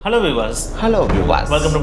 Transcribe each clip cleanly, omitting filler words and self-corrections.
Hello Vilas. Welcome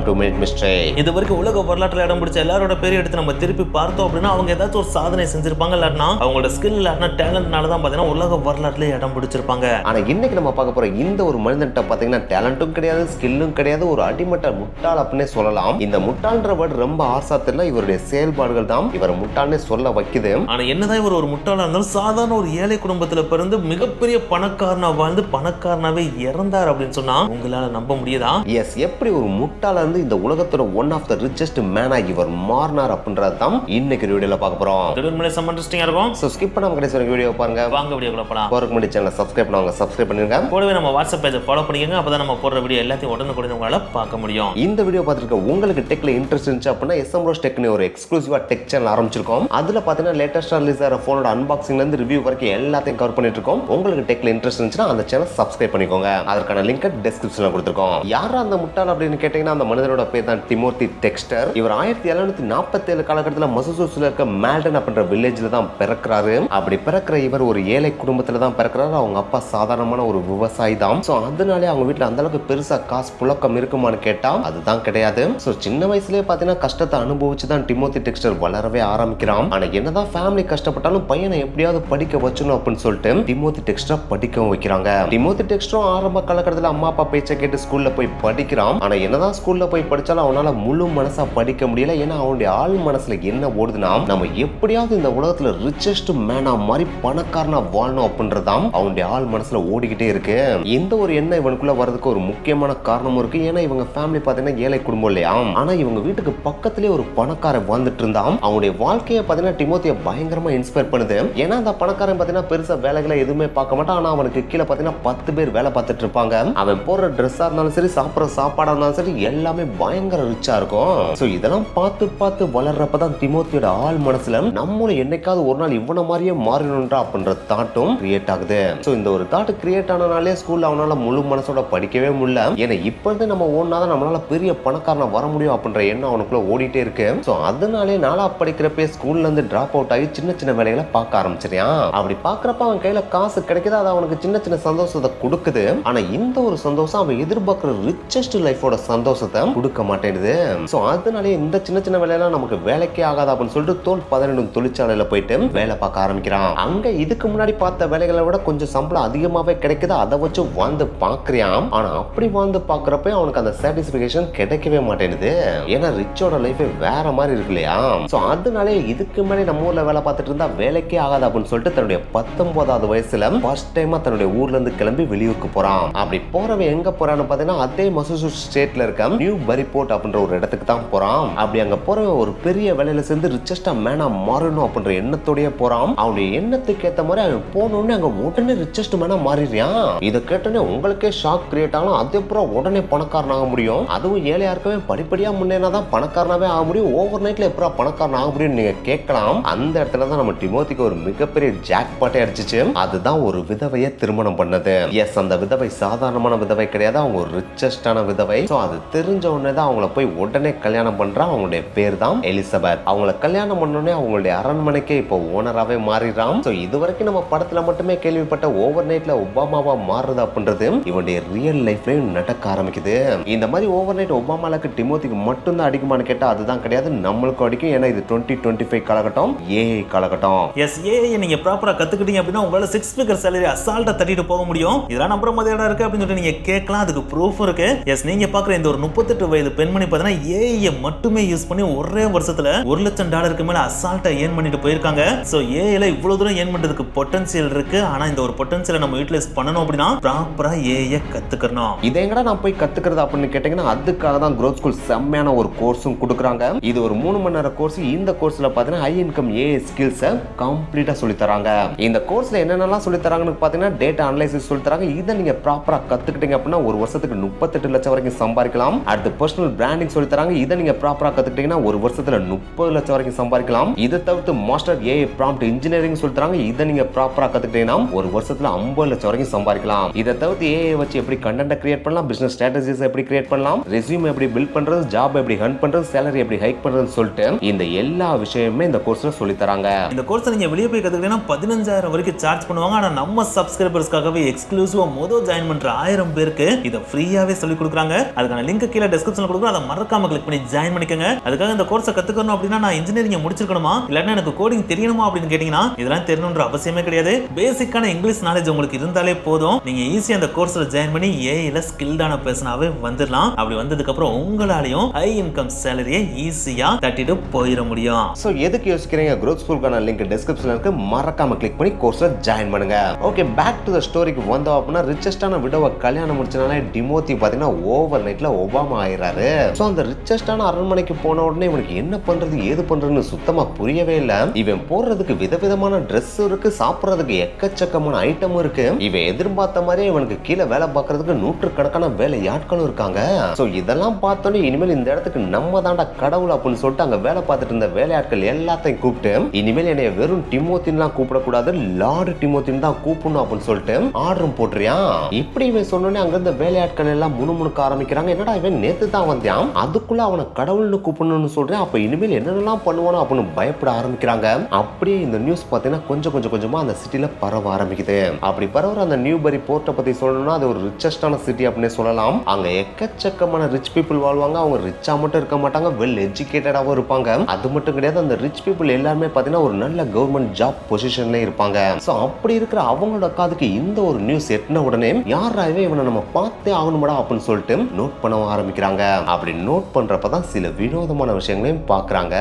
to minute mystery. இது வரைக்கும் உலக வரலாற்றில் இடம் பிடிச்ச எல்லாரோட பேர் எடுத்து நம்ம திருப்பி பார்த்தோம் அப்படின்னா அவங்க ஏதாச்சும் ஒரு சாதனை செஞ்சிருப்பாங்க, இல்லாட்டினா அவங்களோட ஸ்கில் இல்லாட்டினா டேலண்ட்னால தான் பார்த்தீங்கன்னா உலக வரலாற்றிலே இடம் பிடிச்சிருப்பாங்க. ஆனா இன்னைக்கு நம்ம பார்க்க போற இந்த ஒரு மனிதன்ட்ட பாத்தீங்கன்னா டேலண்ட்டும் கிடையாது, ஸ்கில்லும் கிடையாது, ஒரு அடிமட்ட முட்டாள் அப்படின்னே சொல்லலாம். இந்த முட்டாள்ன்ற வேர்டு ரொம்ப ஆசாத்துல இவருடைய செயல்பாடுகள் தான் இவர் முட்டாள்னே சொல்ல வைக்குது. ஆனா என்னதான் இவர் ஒரு முட்டாளா இருந்தாலும் சாதாரண ஒரு ஏழை குடும்பத்துல பிறந்து மிகப்பெரிய பணக்காரனா வாழ்ந்து பணக்காரனாவே இறந்தார் அப்படின்னு உங்களால நம்ப முடியுதா? எஸ், எப்படி ஒரு முட்டாள இருந்து இந்த உலகத்தோட ஒன் ஆஃப் தி ரிச்சஸ்ட் மேனா இவர் மாறினார் அப்படின்றது தான் இன்னைக்கு வீடியோல பார்க்க போறோம். இதுல சம் இன்ட்ரஸ்டிங்கா இருக்கும். சோ ஸ்கிப் பண்ணாம கடைசி வரைக்கும் வீடியோ பாருங்க. வாங்க வீடியோக்குள்ள போலாம். போறதுக்கு முன்னாடி சேனலை சப்ஸ்கிரைப் பண்ணுங்க, சப்ஸ்கிரைப் பண்ணிருங்க. கூடவே நம்ம வாட்ஸ்அப் பேஜை ஃபாலோ பண்ணிக்கங்க. அப்பதான் நம்ம போடுற வீடியோ எல்லாத்தையும் உடனுக்குடன் உங்களால பார்க்க முடியும். இந்த வீடியோ பார்த்துருக்க உங்களுக்கு டெக்ல இன்ட்ரெஸ்ட் இருந்துச்சு அப்படின்னா எஸ்எம்ரோஸ் டெக்னு ஒரு எக்ஸ்க்ளூசிவா டெக் சேனல் ஆரம்பிச்சிருக்கோம். அதுல பாத்தீங்கன்னா லேட்டஸ்டா ரிலீஸ் ஆகிற போனோட அன்பாக்சிங்ல இருந்து ரிவ்யூ வரைக்கும் எல்லாத்தையும் கவர் பண்ணிட்டு இருக்கோம். உங்களுக்கு டெக்ல இன்ட்ரெஸ்ட் இருந்துச்சுன்னா அந்த சேனல் சப்ஸ்கிரைப் பண்ணிக்கோங்க. அதற்கான லிங்க் டிஸ்கிரிப்ஷன்ல கொடுத்துருக்கோம். யாரா அந்த முட்டாள் அப்படின்னு கேட்டீங்கன்னா அந்த மனிதனோட பேர் தான் டிமோத்தி டெக்ஸ்டர். இவர் 1747 காலகட்டத்தில் மசசூட்ஸ்ல இருக்க மேல்டன் அப்படின்ற வில்லேஜ்ல தான் பிறக்கிறாரு. அப்படி பிறக்கிற இவர் ஒரு ஏழை குடும்பத்துல தான் பிறக்கிறாரு. அவங்க அப்பா சாதாரணமான ஒரு விவசாயி தான். சோ அதனாலே அவங்க வீட்டுல அந்த அளவுக்கு பெருசா காசு புழக்கம் இருக்குமான்னு கேட்டா அதுதான் கிடையாது. சோ சின்ன வயசுலயே பாத்தீங்கன்னா கஷ்டத்தை அனுபவிச்சு தான் டிமோத்தி டெக்ஸ்டர் வளரவே ஆரம்பிக்கிறான். ஆனா என்னதான் ஃபேமிலி கஷ்டப்பட்டாலும் பையனை எப்படியாவது படிக்க வச்சணும் அப்படின்னு சொல்லிட்டு டிமோத்தி டெக்ஸ்டர் படிக்கவும் வைக்கிறாங்க. டிமோத்தி டெக்ஸ்டரும் ஆரம்ப காலகட்டத்தில் அம்மா அப்பா பேச்சை கேட்டு ஸ்கூல்ல போய் படிக்கிறான். ஆனா என்னதான் ஸ்கூல்ல போய் படிச்சாலும் அவனால முழு மனசா படிக்க முடியல. ஏன்னா அவனுடைய ஆள் மனசுல என்ன ஓடுதுன்னா நம்ம எப்படியாவது இந்த உலகத்துல ரிச்சஸ்ட் மேனா மாதிரி பணக்காரனா வாழணும் அப்படின்றதான் அவனுடைய ஆள் மனசுல ஓடிக்கிட்டே இருக்கு. இந்த ஒரு எண்ணம் இவனுக்குள்ள வரதுக்கு ஒரு முக்கியமான காரணமும் இருக்கு. ஏன்னா இவங்க ஃபேமிலி பாத்தீங்கன்னா ஏழை குடும்பம் இல்லையா. ஆனா இவங்க வீட்டுக்கு பக்கத்திலே ஒரு பணக்காரன் வாழ்ந்துட்டு இருந்தான். அவனுடைய வாழ்க்கையை பாத்தீங்கன்னா டிமோத்தியை பயங்கரமா இன்ஸ்பயர் பண்ணுது. ஏன்னா அந்த பணக்காரன் பாத்தீங்கன்னா பெருசா வேலைகளை எதுவுமே பார்க்க மாட்டான். ஆனா அவனுக்கு கீழே பாத்தீங்கன்னா 10 பேர் வேலை பார்த்துட்டு இருப்பாங்க. அவன் போடுற ட்ரெஸ்ஸா இருந்தாலும் சரி, சாப்பிட்ற சாப்பாடா இருந்தாலும் சரி, எல்லாமே பயங்கர ரிச்சா இருக்கும். சோ இதெல்லாம் பார்த்து பார்த்து வளர்றப்பதான் டிமோத்தியோட ஆள் மனசுல நம்மளும் என்னைக்காவது ஒரு நாள் இவன மாதிரியே மாறணும்ன்றா அப்படின்ற தாட்டும் கிரியேட் ஆகுது. சோ இந்த ஒரு தாட் கிரியேட் ஆனனாலே ஸ்கூல்ல அவனால முழு மனசோட படிக்கவே முடியல. ஏன்னா இப்போதே நம்ம ஓடினாதான் நம்மளால பெரிய பணக்காரனா வர முடியும் அப்படின்ற எண்ணம் அவனுக்குள்ள ஓடிட்டே இருக்கு. சோ அதனாலே நாளா படிக்கிறப்ப ஸ்கூல்ல இருந்து டிராப் அவுட் ஆகி சின்ன சின்ன வேலைகளை பார்க்க ஆரம்பிச்சிருக்கான். அப்படி பாக்குறப்ப அவன் கையில காசு கிடைக்குது, அது அவனுக்கு சின்ன சின்ன சந்தோஷத்தை கொடுக்குது. ஆனா இந்த ஒரு சந்தோஷம் அவன் எதிர்பார்க்கிற ரிச்சஸ்ட் லைஃபோட சந்தோஷத்தை கொடுக்க மாட்டேங்குது. சோ அதனாலே இந்த சின்ன சின்ன வேலையெல்லாம் நமக்கு வேலைக்கே ஆகாது அப்படின்னு சொல்லிட்டு தோல் 12 தொழிற்சாலையில போயிட்டு வேலை பார்க்க ஆரம்பிக்கிறான். அங்க இதுக்கு முன்னாடி பார்த்த வேலைகளை விட கொஞ்சம் சம்பளம் அதிகமாவே கிடைக்குது. அதை வச்சு வாழ்ந்து பாக்குறான். ஆனா அப்படி வாழ்ந்து பாக்குறப்ப அவனுக்கு அந்த சாட்டிஸ்பிகேஷன் கிடைக்கவே மாட்டேங்குது. ஏன்னா ரிச்சோட லைஃபே வேற மாதிரி இருக்கு இல்லையா. சோ அதனாலே இதுக்கு முன்னாடி நம்ம ஊர்ல வேலை பார்த்துட்டு இருந்தா வேலைக்கே ஆகாது அப்படின்னு சொல்லிட்டு தன்னுடைய 19வது வயசுல ஃபர்ஸ்ட் டைமா தன்னுடைய ஊர்ல இருந்து கிளம்பி வெளியூருக்கு போறான். அப்படி போறவன் எங்க போறான்னு பாத்தீங்கன்னா அதே மசசூட்ஸ் ஸ்டேட்ல இருக்க நியூ பரிபோர்ட் அப்படின்ற ஒரு இடத்துக்கு தான் போறான். அப்படி அங்க போறவன் ஒரு பெரிய வேலையில சேர்ந்து ரிச்சஸ்டா மேனா மாறணும் அப்படின்ற எண்ணத்தோடய போறான். அவனுடைய எண்ணத்துக்கு ஏத்த மாதிரி அவன் போனோடனே அங்க உடனே ரிச்சஸ்ட் மேனா மாறிடுறான். இதை கேட்டோன்னே உங்களுக்கே ஷாக் கிரியேட் ஆகலாம். அதுக்கப்புறம் உடனே பணக்காரன் ஆக முடியும், அதுவும் ஏழையா இருக்கவே படிப்படியா முன்னேறினாதான் பணக்காரனாவே ஆக முடியும், ஓவர் நைட்ல எப்பறம் பணக்காரன் ஆக முடியும் நீங்க கேட்கலாம். அந்த இடத்துல தான் நம்ம டிமோத்திக்கு ஒரு மிகப்பெரிய ஜாக் பாட்டே அடிச்சிச்சு. அதுதான் ஒரு விதவையை திருமணம் பண்ணது. எஸ், அந்த விதவை சாதாரணமான விதவை கிடையாது, அவங்க ஒரு ரிச்சஸ்டான விதவை. சோ அது தெரிஞ்ச உடனே தான் அவங்கள போய் உடனே கல்யாணம் பண்றான். அவங்களுடைய பேர் தான் எலிசபெத். அவங்கள கல்யாணம் பண்ணோடனே அவங்களுடைய அரண்மனைக்கே இப்போ ஓனராவே மாறிடுறான். சோ இதுவரைக்கும் நம்ம படத்துல மட்டுமே கேள்விப்பட்ட ஓவர் நைட்ல ஒபாமாவா மாறுறது அப்படின்றது இவனுடைய ரியல் லைஃப்லயும் நடக்க ஆரம்பிக்குது. இந்த மாதிரி ஓவர் நைட் ஒபாமாலுக்கு டிமோத்திக்கு மட்டும் தான் அடிக்குமான்னு கேட்டா அதுதான் கிடையாது, நம்மளுக்கும் அடிக்கும். ஏன்னா இது 2025 காலகட்டம், ஏஐ காலகட்டம். எஸ், ஏஐ நீங்க ப்ராப்பரா கத்துக்கிட்டீங்க அப்படின்னா உங்களால 6 ஃபிகர் salary அசால்ட்டா தட்டிட்டு போக முடியும். இதெல்லாம் நம்புற மாதிரி இடம் இருக்கு அப்படின்னு சொல்லிட்டு நீங்க கேட்கலாம். அதுக்கு ப்ரூஃப் இருக்கு. எஸ், நீங்க பாக்குற இந்த ஒரு 38 வயது பெண்மணி பார்த்தீங்கன்னா ஏஐ மட்டுமே யூஸ் பண்ணி ஒரே வருஷத்துல $1,00,000 மேல அசால்ட்டா ஏர்ன் பண்ணிட்டு போயிருக்காங்க. சோ ஏஐல இவ்வளவு தூரம் ஏர்ன் பண்றதுக்கு பொட்டன்சியல் இருக்கு. ஆனா இந்த ஒரு பொட்டன்சியலை நம்ம யூட்டிலைஸ் பண்ணணும் அப்படின்னா ப்ராப்பரா ஏஐ கத்துக்கணும். இதை எங்கடா நான் போய் கத்துக்கிறது அப்படின்னு கேட்டீங்கன்னா அதுக்காக தான் growth ஸ்கூல் செம்மையான ஒரு கோர்ஸும் கொடுக்குறாங்க. இது ஒரு 3 மணி நேர கோர்ஸ். இந்த கோர்ஸ்ல பாத்தீங்கன்னா ஹை இன்கம் ஏஐ ஸ்கில்ஸை கம்ப்ளீட்டா சொல்லி தராங்க. இந்த கோர்ஸ்ல என்னென்னலாம் சொல்லி தராங்கன்னு பாத்தீங்கன்னா டேட்டா அனலைசிஸ் சொல்லி தராங்க. இதை நீங்க ப்ராப்பரா கத்துக்கிட்டீங்க அப்படின்னா ஒரு வருஷத்துக்கு 38 லட்சம் வரைக்கும் சம்பாதிக்கலாம். அடுத்து பர்சனல் பிராண்டிங் சொல்லி தராங்க. இதை நீங்க ப்ராப்பரா கத்துக்கிட்டீங்கன்னா ஒரு வருஷத்துல 30 லட்சம் வரைக்கும் சம்பாதிக்கலாம். இதை தவிர்த்து மாஸ்டர் ஏஐ ப்ராம்ப்ட் இன்ஜினியரிங் சொல்லி தராங்க. இதை நீங்க ப்ராப்பரா கத்துக்கிட்டீங்கன்னா ஒரு வருஷத்துல 50 லட்சம் வரைக்கும் சம்பாதிக்கலாம். இதை தவிர்த்து ஏஐ வச்சு எப்படி கண்டென்ட் கிரியேட் பண்ணலாம், பிசினஸ் ஸ்ட்ராட்டஜிஸ் எப்படி கிரியேட் பண்ணலாம், ரெஸ்யூம் எப்படி பில்ட் பண்றது, ஜாப் எப்படி ஹண்ட் பண்றது, சேலரி எப்படி ஹைக் பண்றதுன்னு சொல்லிட்டு இந்த எல்லா விஷயமுமே இந்த கோர்ஸ்ல சொல்லி தராங்க. இந்த கோர்ஸ் நீங்க வெளியே போய் கத்துக்கிட்டீங்கன்னா 15,000 வரைக்கும் சார்ஜ் பண்ணுவாங்க. ஆனா நம்ம சப்ஸ்கிரைபர்ஸ்க்காகவே எக்ஸ்க்ளூசிவா ஜாயின் பண்ற 1000 1000 பேருக்கு இதை ஃப்ரீயாவே சொல்லி கொடுக்குறாங்க. அதுக்கான லிங்க் கீழே டிஸ்கிரிப்ஷன்ல கொடுக்குறோம். அதை மறக்காம கிளிக் பண்ணி ஜாயின் பண்ணிக்கங்க. அதுக்காக இந்த கோர்ஸை கத்துக்கணும் அப்படின்னா நான் இன்ஜினியரிங் முடிச்சிருக்கணுமா இல்லன்னா எனக்கு கோடிங் தெரியணுமா அப்படின்னு கேட்டீங்கன்னா இதெல்லாம் தெரியணும்ன்ற அவசியமே கிடையாது. பேசிக்கான இங்கிலீஷ் நாலேஜ் உங்களுக்கு இருந்தாலே போதும். நீங்க ஈஸியா அந்த கோர்ஸ்ல ஜாயின் பண்ணி ஏஐல ஸ்கில்டான பர்சனாவே வந்துடலாம். அப்படி வந்ததுக்கு அப்புறம் உங்களாலையும் ஹை இன்கம் சேலரியை ஈஸியா தட்டிட்டு போயிட முடியும். சோ எதுக்கு யோசிக்கிறீங்க? growth ஸ்கூலுக்கான லிங்க் டிஸ்கிரிப்ஷன்ல இருக்கு. மறக்காம கிளிக் பண்ணி கோர்ஸ்ல ஜாயின் பண்ணுங்க. ஓகே, பேக் டு தி ஸ்டோரிக்கு வந்தோம் அப்படின்னா ரிச்சஸ்டான விடோவை கல்யாணம் முடிச்சனால டிமோத்தி பாத்தீங்கன்னா ஓவர் நைட்ல ஒபாமா ஆயிராரு. சோ அந்த ரிச்சஸ்டான அரண்மனைக்கு போன உடனே இவனுக்கு என்ன பண்றது ஏது பண்றதுன்னு சுத்தமா புரியவே இல்ல. இவன் போடுறதுக்கு விதவிதமான ட்ரெஸ் இருக்கு, சாப்பிடுறதுக்கு எக்கச்சக்கமான ஐட்டம் இருக்கு. இவன் எதிர்பார்த்த மாதிரியே இவனுக்கு கீழே வேலை பார்க்கறதுக்கு நூற்றுக்கணக்கான வேலையாட்களும் இருக்காங்க. சோ இதெல்லாம் பார்த்தோன்னே இனிமேல் இந்த இடத்துக்கு நம்ம தாண்டா கடவுள் அப்படின்னு சொல்லிட்டு அங்க வேலை பார்த்துட்டு இருந்த வேலையாட்கள் எல்லாத்தையும் கூப்பிட்டு இனிமேல் என்னைய வெறும் டிமோத்தின்லாம் கூப்பிடக்கூடாது, லார்டு டிமோத்தின் தான் கூப்பிடணும் அப்படின்னு சொல்லிட்டு ஆர்டரும் போட்டுறியான். இப்படி இவன் சொன்னோன்னே அங்க இருந்த வேலையாட்கள் எல்லாம் முணுமுணுக்க ஆரம்பிக்கிறாங்க. என்னடா இவன் நேத்து தான் வந்தான், அதுக்குள்ள அவனை கடவுள்னு கூப்பிடணும்னு சொல்றேன், அப்ப இனிமேல் என்னென்னலாம் பண்ணுவானோ அப்படின்னு பயப்பட ஆரம்பிக்கிறாங்க. அப்படியே இந்த நியூஸ் பார்த்தீங்கன்னா கொஞ்சம் கொஞ்சமா அந்த சிட்டில பரவ ஆரம்பிக்குது. அப்படி பரவுற அந்த நியூபரி போர்ட்டை பத்தி சொல்லணும்னா அது ஒரு ரிச்சஸ்டான சிட்டி அப்படின்னு சொல்லலாம். அங்க எக்கச்சக்கமான ரிச் பீப்புள் வாழ்வாங்க. அவங்க ரிச்சா மட்டும் இருக்க மாட்டாங்க, வெல் எஜுகேட்டடாவும் இருப்பாங்க. அது மட்டும் கிடையாது, அந்த ரிச் பீப்புள் எல்லாருமே பாத்தீங்கன்னா ஒரு நல்ல கவர்மெண்ட் ஜாப் பொசிஷன்ல இருப்பாங்க. சோ அப்படி இருக்கிற அவங்களோட காதுக்கு இந்த ஒரு நியூஸ் எட்டின உடனே யாராவே இவனை நம்ம பார்த்தே ஆகணும்டா அப்படின்னு சொல்லிட்டு நோட் பண்ண ஆரம்பிக்கிறாங்க. அப்படி நோட் பண்றப்பதான் சில வினோதமான விஷயங்களையும் பாக்குறாங்க.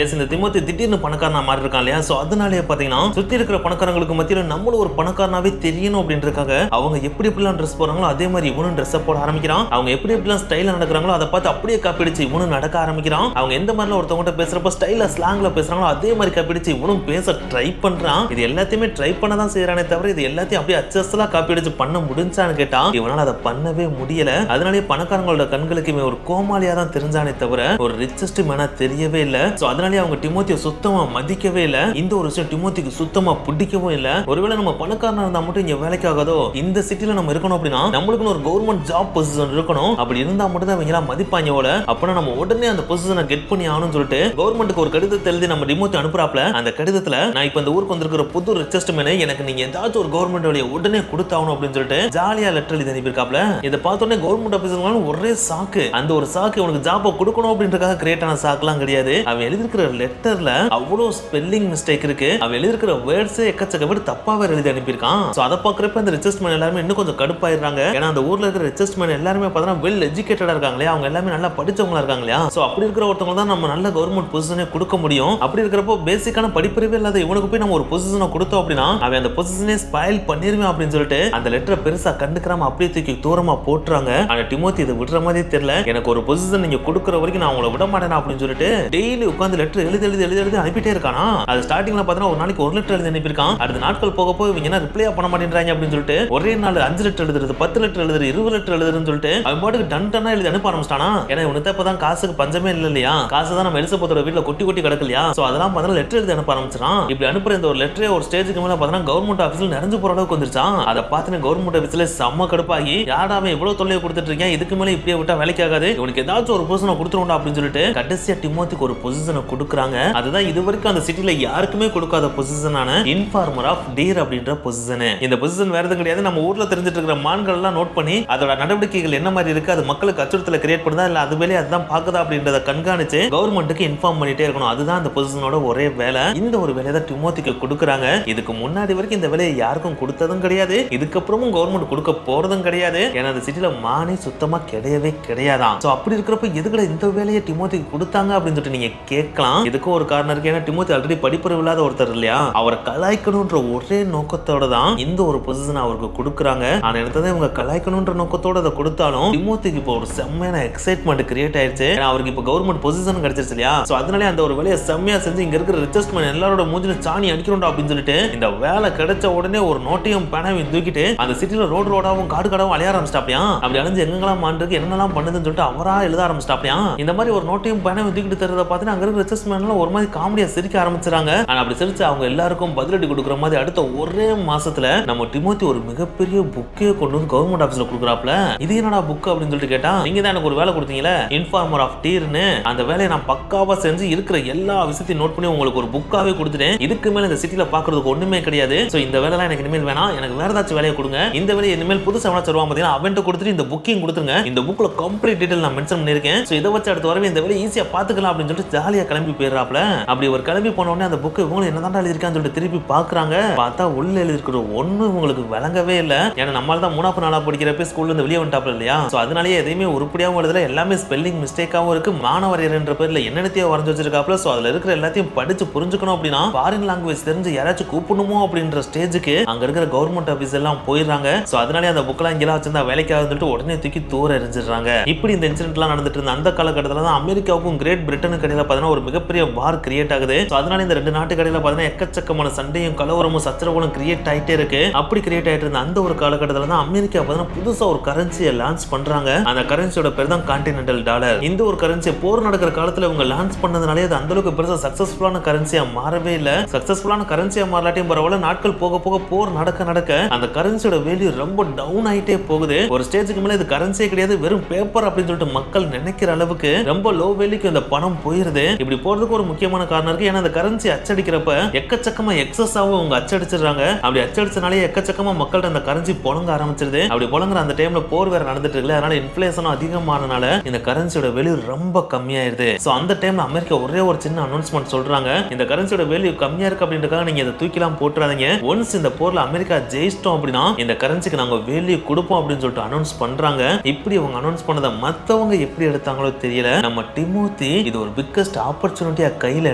இந்த திமோத்தி திடீர்னு பணக்காரனா மாறி இருக்கான் இல்லையா? சோ அதனாலேயே பாத்தீங்கன்னா சுத்தி இருக்கிற பணக்காரங்களுக்கு மத்தியில நம்மளும் ஒரு பணக்காரனாவே தெரியணும் அப்படின்றதுக்காக அவங்க எப்படி எப்படிலாம் ட்ரெஸ் போறாங்களோ அதே மாதிரி இவனும் ட்ரெஸ் போட ஆரம்பிக்கிறான். அவங்க எப்படி எப்படிலாம் ஸ்டைலா நடக்கிறாங்களோ அதை பார்த்து அப்படியே காப்பிடிச்சு இவனும் நடக்க ஆரம்பிக்கிறான். அவங்க எந்த மாதிரிலாம் ஒருத்தவங்க பேசுறப்ப ஸ்டைலா ஸ்லாங்ல பேசுறாங்களோ அதே மாதிரி காப்பிடிச்சு இவனும் பேச ட்ரை பண்றான். இது எல்லாத்தையுமே ட்ரை பண்ண தான் செய்யறானே தவிர இது எல்லாத்தையும் அப்படியே அச்சஸ்லா காப்பிடிச்சு பண்ண முடிஞ்சான்னு கேட்டா இவனால அதை பண்ணவே முடியல. அதனாலேயே பணக்காரங்களோட கண்களுக்கு இவன் ஒரு கோமாளியா தான் தெரிஞ்சானே தவிர ஒரு ரிச்சஸ்ட் மேனா தெரியவே இல்ல. சோ அதனாலேயே அவங்க டிமோத்தியை சுத்தமா மதிக்கவே இல்ல. இந்த ஒரு விஷயம் டிமோத்திக்கு சுத்தமா பிடிக்கவும் இல்ல. ஒருவேளை நம்ம பணக்காரனா இருந்தா மட்டும் இங்க வேலைக்கு ஆகாதோ, இந்த சிட்டில நம்ம இருக்கணும் அப்படின்னா நம்மளுக்கு ஒரு கவர்மெண்ட் ஜாப் பொசிஷன் இருக்கணும். அப்படி இருந்தா மட்டும் தான் இவங்க எல்லாம் மதிப்பாங்க போல. அப்பனா நம்ம உடனே அந்த பொசிஷனை கெட் பண்ணி ஆகணும்னு சொல்லிட்டு கவர்மெண்ட்டுக்கு ஒரு கடிதத்தை எழுதி நம்ம டிமோத்தி அனுப்புறாப்ல. அந்த கடிதத்துல நான் இப்ப இந்த ஊருக்கு வந்திருக்கிற புது ரிச்சஸ்ட் மேனே எனக்கு நீங்க ஏதாச்சும் ஒரு கவர்மெண்ட் வேலையை உடனே கொடுத்தாகணும் அப்படின்னு சொல்லிட்டு ஜாலியா லெட்டர் எழுதி அனுப்பியிருக்காப்ல. இதை பார்த்தோன்னே கவர்மெண்ட் ஆபீசர்களும் ஒரே சாக்கு. அந்த ஒரு சாக்கு உனக்கு ஜாப் கொடுக்கணும் அப்படின்றதுக்காக கிரியேட் ஆன சாக்குலாம் கிடையாது. அவன் எழுதிருக்கிற லெட்டர்ல அவ்வளவு ஸ்பெல்லிங் மிஸ்டேக் இருக்கு. அவன் எழுதிருக்கிற வேர்ட்ஸ் எக்கச்சக்க வேர்ட் தப்பாவே எழுதி அனுப்பியிருக்கான். சோ அதை பாக்குறப்ப அந்த ரிச்சஸ்ட் மேன் எல்லாரும் இன்னும் கொஞ்சம் கடுப்பாயிடுறாங்க. ஏன்னா அந்த ஊர்ல இருக்கிற ரிச்சஸ்ட் மேன் எல்லாருமே பார்த்தா வெல் எஜுகேட்டடா இருக்காங்களே, அவங்க எல்லாமே நல்லா படிச்சவங்களா இருக்காங்க இல்லையா? சோ அப்படி இருக்கிற ஒருத்தவங்க தான் நம்ம நல்ல கவர்மெண்ட் பொசிஷனே கொடுக்க முடியும். அப்படி இருக்கிறப்போ பேசிக்கான படிப்பறிவே இல்லாத இவனுக்கு போய் நம்ம ஒரு பொசிஷனை கொடுத்தோம் அப்படின்னா அவன் அந்த பொசிஷனே ஸ்பாயில் பண்ணிருவேன் அப்படின்னு சொல்லிட்டு அந்த லெட்டரை பெருசா கண்டுக்கிறாம அப்படியே தூக்கி தூரமா போட்டுறாங்க. ஆனா டிமோத்தி இதை விடுற மாதிரி தெரியல. எனக்கு ஒரு பொசிஷன் நீங்க கொடுக்குற வரைக்கும் நான் உங்களை விட மாட்டேன் அப்படின்னு சொல்லிட்டு டெய்லி உட்காந்து லெட்டர் எழுதி எழுதி எழுதி எழுதி அனுப்பிட்டே இருக்கானா. அது ஸ்டார்டிங்ல பார்த்தா ஒரு நாளைக்கு ஒரு லெட்டர் எழுதி அனுப்பியிருக்கான். அடுத்த நாட்கள் போக போய் இவங்க என்ன ரிப்ளை பண்ண மாட்டேன்றாங்க அப்படின்னு சொல்லிட்டு ஒரே நாள் 5 லெட்டர் எழுதுறது, 10 லெட்டர் எழுதுறது, 20 லெட்டர் எழுதுறதுன்னு சொல்லிட்டு அவன் பாட்டுக்கு டன் டன்னா எழுதி அனுப்ப ஆரம்பிச்சிட்டானா. ஏன்னா இவனுக்கு இப்பதான் காசுக்கு பஞ்சமே இல்ல இல்லையா? காசு தான் நம்ம எலிசபெத்தோட வீட்டுல கொட்டி கொட்டி கிடக்கலையா? சோ அதெல்லாம் பார்த்தா லெட்டர் எழுதி அனுப்ப ஆரம்பிச்சான். இப்படி அனுப்புற இந்த ஒரு லெட்டரே ஒரு ஸ்டேஜுக்கு மேல பார்த்தா கவர்மெண்ட் ஆபீஸ்ல நிறைஞ்சு போற அளவுக்கு வந்துருச்சான். அதை பார்த்து கவர்மெண்ட் ஆபீஸ்ல செம்ம கடுப்பாகி யாரா அவன் இவ்வளவு தொல்லையை கொடுத்துட்டு இருக்கேன், இதுக்கு மேல இப்படியே விட்டா வேலைக்கு ஆகாது, இவனுக்கு ஏதாச்சும் ஒரு பொசிஷனை கொடுத்துருவோம் அப்படின்னு சொல்லிட்டு கடைசியா டிமோத்திக்கு ஒரு பொசிஷனை கொடுக்குறாங்க. அதுதான் இது வரைக்கும் அந்த சிட்டில யாருக்குமே கொடுக்காத பொசிஷனான இன்ஃபார்மர் ஆஃப் டீர் அப்படின்ற பொசிஷன். இந்த பொசிஷன் வேற எதுவும் கிடையாது, நம்ம ஊர்ல தெரிஞ்சிட்டு இருக்கிற மான்கள் எல்லாம் நோட் பண்ணி அதோட நடவடிக்கைகள் என்ன மாதிரி இருக்கு, அது மக்களுக்கு அச்சுறுத்தலை கிரியேட் பண்ணுதா இல்ல அது வேலையை அதுதான் பாக்குதா அப்படின்றத கண்காணிச்சு கவர்மெண்ட்டுக்கு இன்ஃபார்ம் பண்ணிட்டே இருக்கணும். அதுதான் அந்த பொசிஷனோட ஒரே வேலை. இந்த ஒரு வேலையை தான் டிமோத்திக்கு கொடுக்குறாங்க. இதுக்கு முன்னாடி வரைக்கும் இந்த வேலையை யாருக்கும் கொடுத்ததும் கிடையாது, இதுக்கப்புறமும் கவர்மெண்ட் கொடுக்க போறதும் கிடையாது. ஏன்னா அந்த சிட்டில மானே சுத்தமா கிடையவே கிடையாதான். சோ அப்படி இருக்கிறப்ப எதுக்குள்ள இந்த வேலையை டிமோத்திக்கு கொடுத்தாங்க அப்படின்னு சொல்லிட்டு நீங்க கேட்கலாம். இதுக்கும் ஒரு காரணம் இருக்கு. ஏன்னா டிமோத்தி ஆல்ரெடி படிப்பறிவு இல்லாத ஒருத்தர் இல்லையா? அவரை கலாய்க்கணும்ன்ற ஒரே நோக்கத்தோட தான் இந்த ஒரு பொசிஷன் அவருக்கு கொடுக்குறாங்க. ஆனா எனக்கு இவங்க கலாய்க்கணும்ன்ற நோக்கத்தோட அதை கொடுத்தாலும் டிமோத்திக்கு இப்போ ஒரு செம்மையான எக்ஸைட்மெண்ட் கிரியேட் ஆயிடுச்சு. அவருக்கு இப்போ கவர்மெண்ட் பொசிஷன் கிடைச்சிருச்சு இல்லையா? சோ அதனாலே அந்த ஒரு வேலையை செம்மையா செஞ்சு இங்க இருக்கிற ரிச்சஸ்ட் மேன் எல்லாரோட மூஞ்சில சாணி அடிக்கணும்டா அப்படின்னு சொல்லிட்டு இந்த வேலை கிடைச்ச உடனே ஒரு நோட்டையும் பேனாவையும் தூக்கிட்டு அந்த சிட்டில ரோடாவும் காடு காடாவும் அலைய ஆரம்பிச்சிட்டாப்லையா. அப்படி அலைஞ்சு எங்கெல்லாம் மாண்டிருக்கு என்னெல்லாம் பண்ணுதுன்னு சொல்லிட்டு அவரா எழுத ஆரம்பிச்சிட்டாப்லையா. இந்த மாதிரி ஒரு நோட்டையும் பேனாவையும் தூக்கிட்டு தரத பார்த்து அங்க இருக்கிற ரிச்சஸ்ட் மேன் எல்லாம் ஒரு மாதிரி காமெடியா சிரிக்க ஆரம்பிச்சாங்க. ஆனா அப்படி சிரிச்சு அவங்க எல்லாருக்கும் பதிலடி கொடுக்குற மாதிரி அடுத்த ஒரே மாசத்துல நம்ம டிமோத்தி ஒரு மிகப்பெரிய புக்கே கொண்டு வந்து கவர்மெண்ட் ஆபீஸ்ல கொடுக்குறாப்ல. இது என்னடா புக் அப்படின்னு சொல்லிட்டு கேட்டா, நீங்க தான் எனக்கு ஒரு வேலை கொடுத்தீங்களே இன்ஃபார்மர் ஆஃப் டீர்னு, அந்த வேலையை நான் பக்காவா செஞ்சு இருக்கிற எல்லா விஷயத்தையும் நோட் பண்ணி உங்களுக்கு ஒரு புக்காவே கொடுத்துட்டேன். இதுக்கு மேல இந்த சிட்டில பாக்குறதுக்கு ஒண்ணுமே கிடையாது. சோ இந்த வேலைலாம் எனக்கு இனிமேல் வேணாம், எனக்கு வேற ஏதாச்சும் வேலையை கொடுங்க. இந்த வேலையை இனிமேல் புதுசா எவனாச்சும் வருவான் பாத்தீங்கன்னா அவன்கிட்ட கொடுத்துட்டு இந்த புக்கிங் கொடுத்துருங்க, இந்த புக்ல கம்ப்ளீட் டீடைல் நான் மென்ஷன் பண்ணிருக்கேன், சோ இதை வச்சு அடுத்த வரவே இந்த வேலை ஈஸியா பாத்துக்கலாம் அப்படின்னு சொல்லிட்டு ஜாலியா கிளம்பி போயிடுறாப்ல. அப்படி ஒரு கிளம்பி போன உடனே அந்த புக் இவங்க என்னதான் எழுதிருக்கான்னு சொல்லிட்டு திருப்பி பாக்குறாங்க. பார்த்தா உள்ள எழுதிருக்கிற ஒண்ணு உங்களுக்கு விளங்கவே இல்லை. ஏன்னா நம்மளால தான் 3ஆம் 4ஆம் படிக்கிறப்ப ஸ்கூல்ல இருந்து வெளியே வந்துட்டாப்ல இல்லையா, சோ அதனாலேயே எதையுமே உருப்படியாவும் எழுதல, எல்லாமே ஸ்பெல்லிங் மிஸ்டேக்காவும் இருக்கு, மாணவர் என்ற பேர்ல என்னென்னத்தையோ வரைஞ்சு வச்சிருக்காப்ல. சோ அதுல இருக்கிற எல்லாத்தையும் படிச்சு புரிஞ்சுக்கணும் அப்படின்னா ஃபாரின் லாங்குவேஜ் தெரிஞ்சு யாராச்சும் கூப்பிடணுமோ அப்படின்ற ஸ்டேஜுக்கு அங்க இருக்கிற கவர்மெண்ட் ஆபீஸ் எல்லாம் போயிடுறாங்க. சோ அதனாலே அந்த புக்லாம் இங்கெல்லாம் வச்சிருந்தா வேலைக்காக சொல்லிட்டு உடனே தூக்கி தூர எரிஞ்சிடுறாங்க. இப்படி இந்த இன்சிடென்ட் எல்லாம் நடந்துட்டு இருந்த அந்த காலகட்டத்தில் தான் அமெரிக்காவுக்கும் கிரேட் பிரிட்டனுக்கு இடையில பார்த்தீங்கன்னா ஒரு மிகப்பெரிய வார் கிரியேட் ஆகுது. சோ அதனால இந்த 2 நாட்டுக்கு இடையில பார்த்தீங்கன்னா எக்கச்சக்கமான சண்டையும் கலவரமும் சச்சரவுகளும் கிரியேட் ஆயிட்டே இருக்கு. அப்படி கிரியேட் ஆயிட்டு இருந்த அந்த ஒரு காலகட்டத்தில் தான் அமெரிக்கா பார்த்தீங்கன்னா புதுசா ஒரு கரன்சியை லான்ச் பண்றாங்க. அந்த கரன்சியோட பேர் தான் கான்டினென்டல் டாலர். இந்த ஒரு கரன்சியை போர் நடக்கிற காலத்துல இவங்க லான்ச் பண்ணதுனாலே அது அந்த அளவுக்கு பெருசா சக்சஸ்ஃபுல்லான கரன்சியா மாறவே இல்ல. சக்சஸ்ஃபுல்லான கரன்சியா மாறலாட்டியும் பரவாயில்ல, நாட்கள் போக போக போர் நடக்க அந்த கரன்சியோட வேல்யூ ரொம்ப டவுன் ஆயிட்டே போகுது. ஒரு ஸ்டேஜுக்கு மேல இது கரன்சியே கிடையாது, வெறும் பேப்பர் அப்படின்னு சொல்லிட்டு மக்கள் நினைக்கிற அளவுக்கு ரொம்ப லோ வேல்யூக்கு இந்த பணம் போயிருது. இப்படி போறதுக்கு ஒரு முக்கியமான காரணம் இருக்கு. ஏன்னா அந்த கரன்சி அச்சடிக்கிறப்ப எக்கச்சக்கமா எக்ஸஸாவும் அவங்க அச்சடிச்சிடுறாங்க. அப்படி அச்சடிச்சனாலே எக்கச்சக்கமா மக்கள்கிட்ட அந்த கரன்சி புழங்க ஆரம்பிச்சிருது. அப்படி புழங்குற அந்த டைம்ல போர் வேற நடந்துட்டு இருக்கு, அதனால இன்ஃப்ளேஷனும் அதிகமானனால இந்த கரன்சியோட வேல்யூ ரொம்ப கம்மியாயிருது. சோ அந்த டைம்ல அமெரிக்கா ஒரே ஒரு சின்ன அனௌன்ஸ்மெண்ட் சொல்றாங்க, இந்த கரன்சியோட வேல்யூ கம்மியா இருக்கு அப்படின்றதுக்காக நீங்க இதை தூக்கிலாம் போட்டுறாதீங்க, ஒன்ஸ் இந்த போர்ல அமெரிக்கா ஜெயிச்சிட்டோம் அப்படின்னா இந்த கரன்சிக்கு நாங்க வேல்யூ கொடுப்போம் அப்படின்னு சொல்லிட்டு அனௌன்ஸ் பண்றாங்க. இப்படி அவங்க அனௌன்ஸ் பண்ணத மத்தவங்க எப்படி எடுத்தாங்களோ தெரியல. நம்ம டிமோத்தி இது ஒரு பிக்கஸ்ட் ஆப்பர்ச்சுனிட்டியா கையில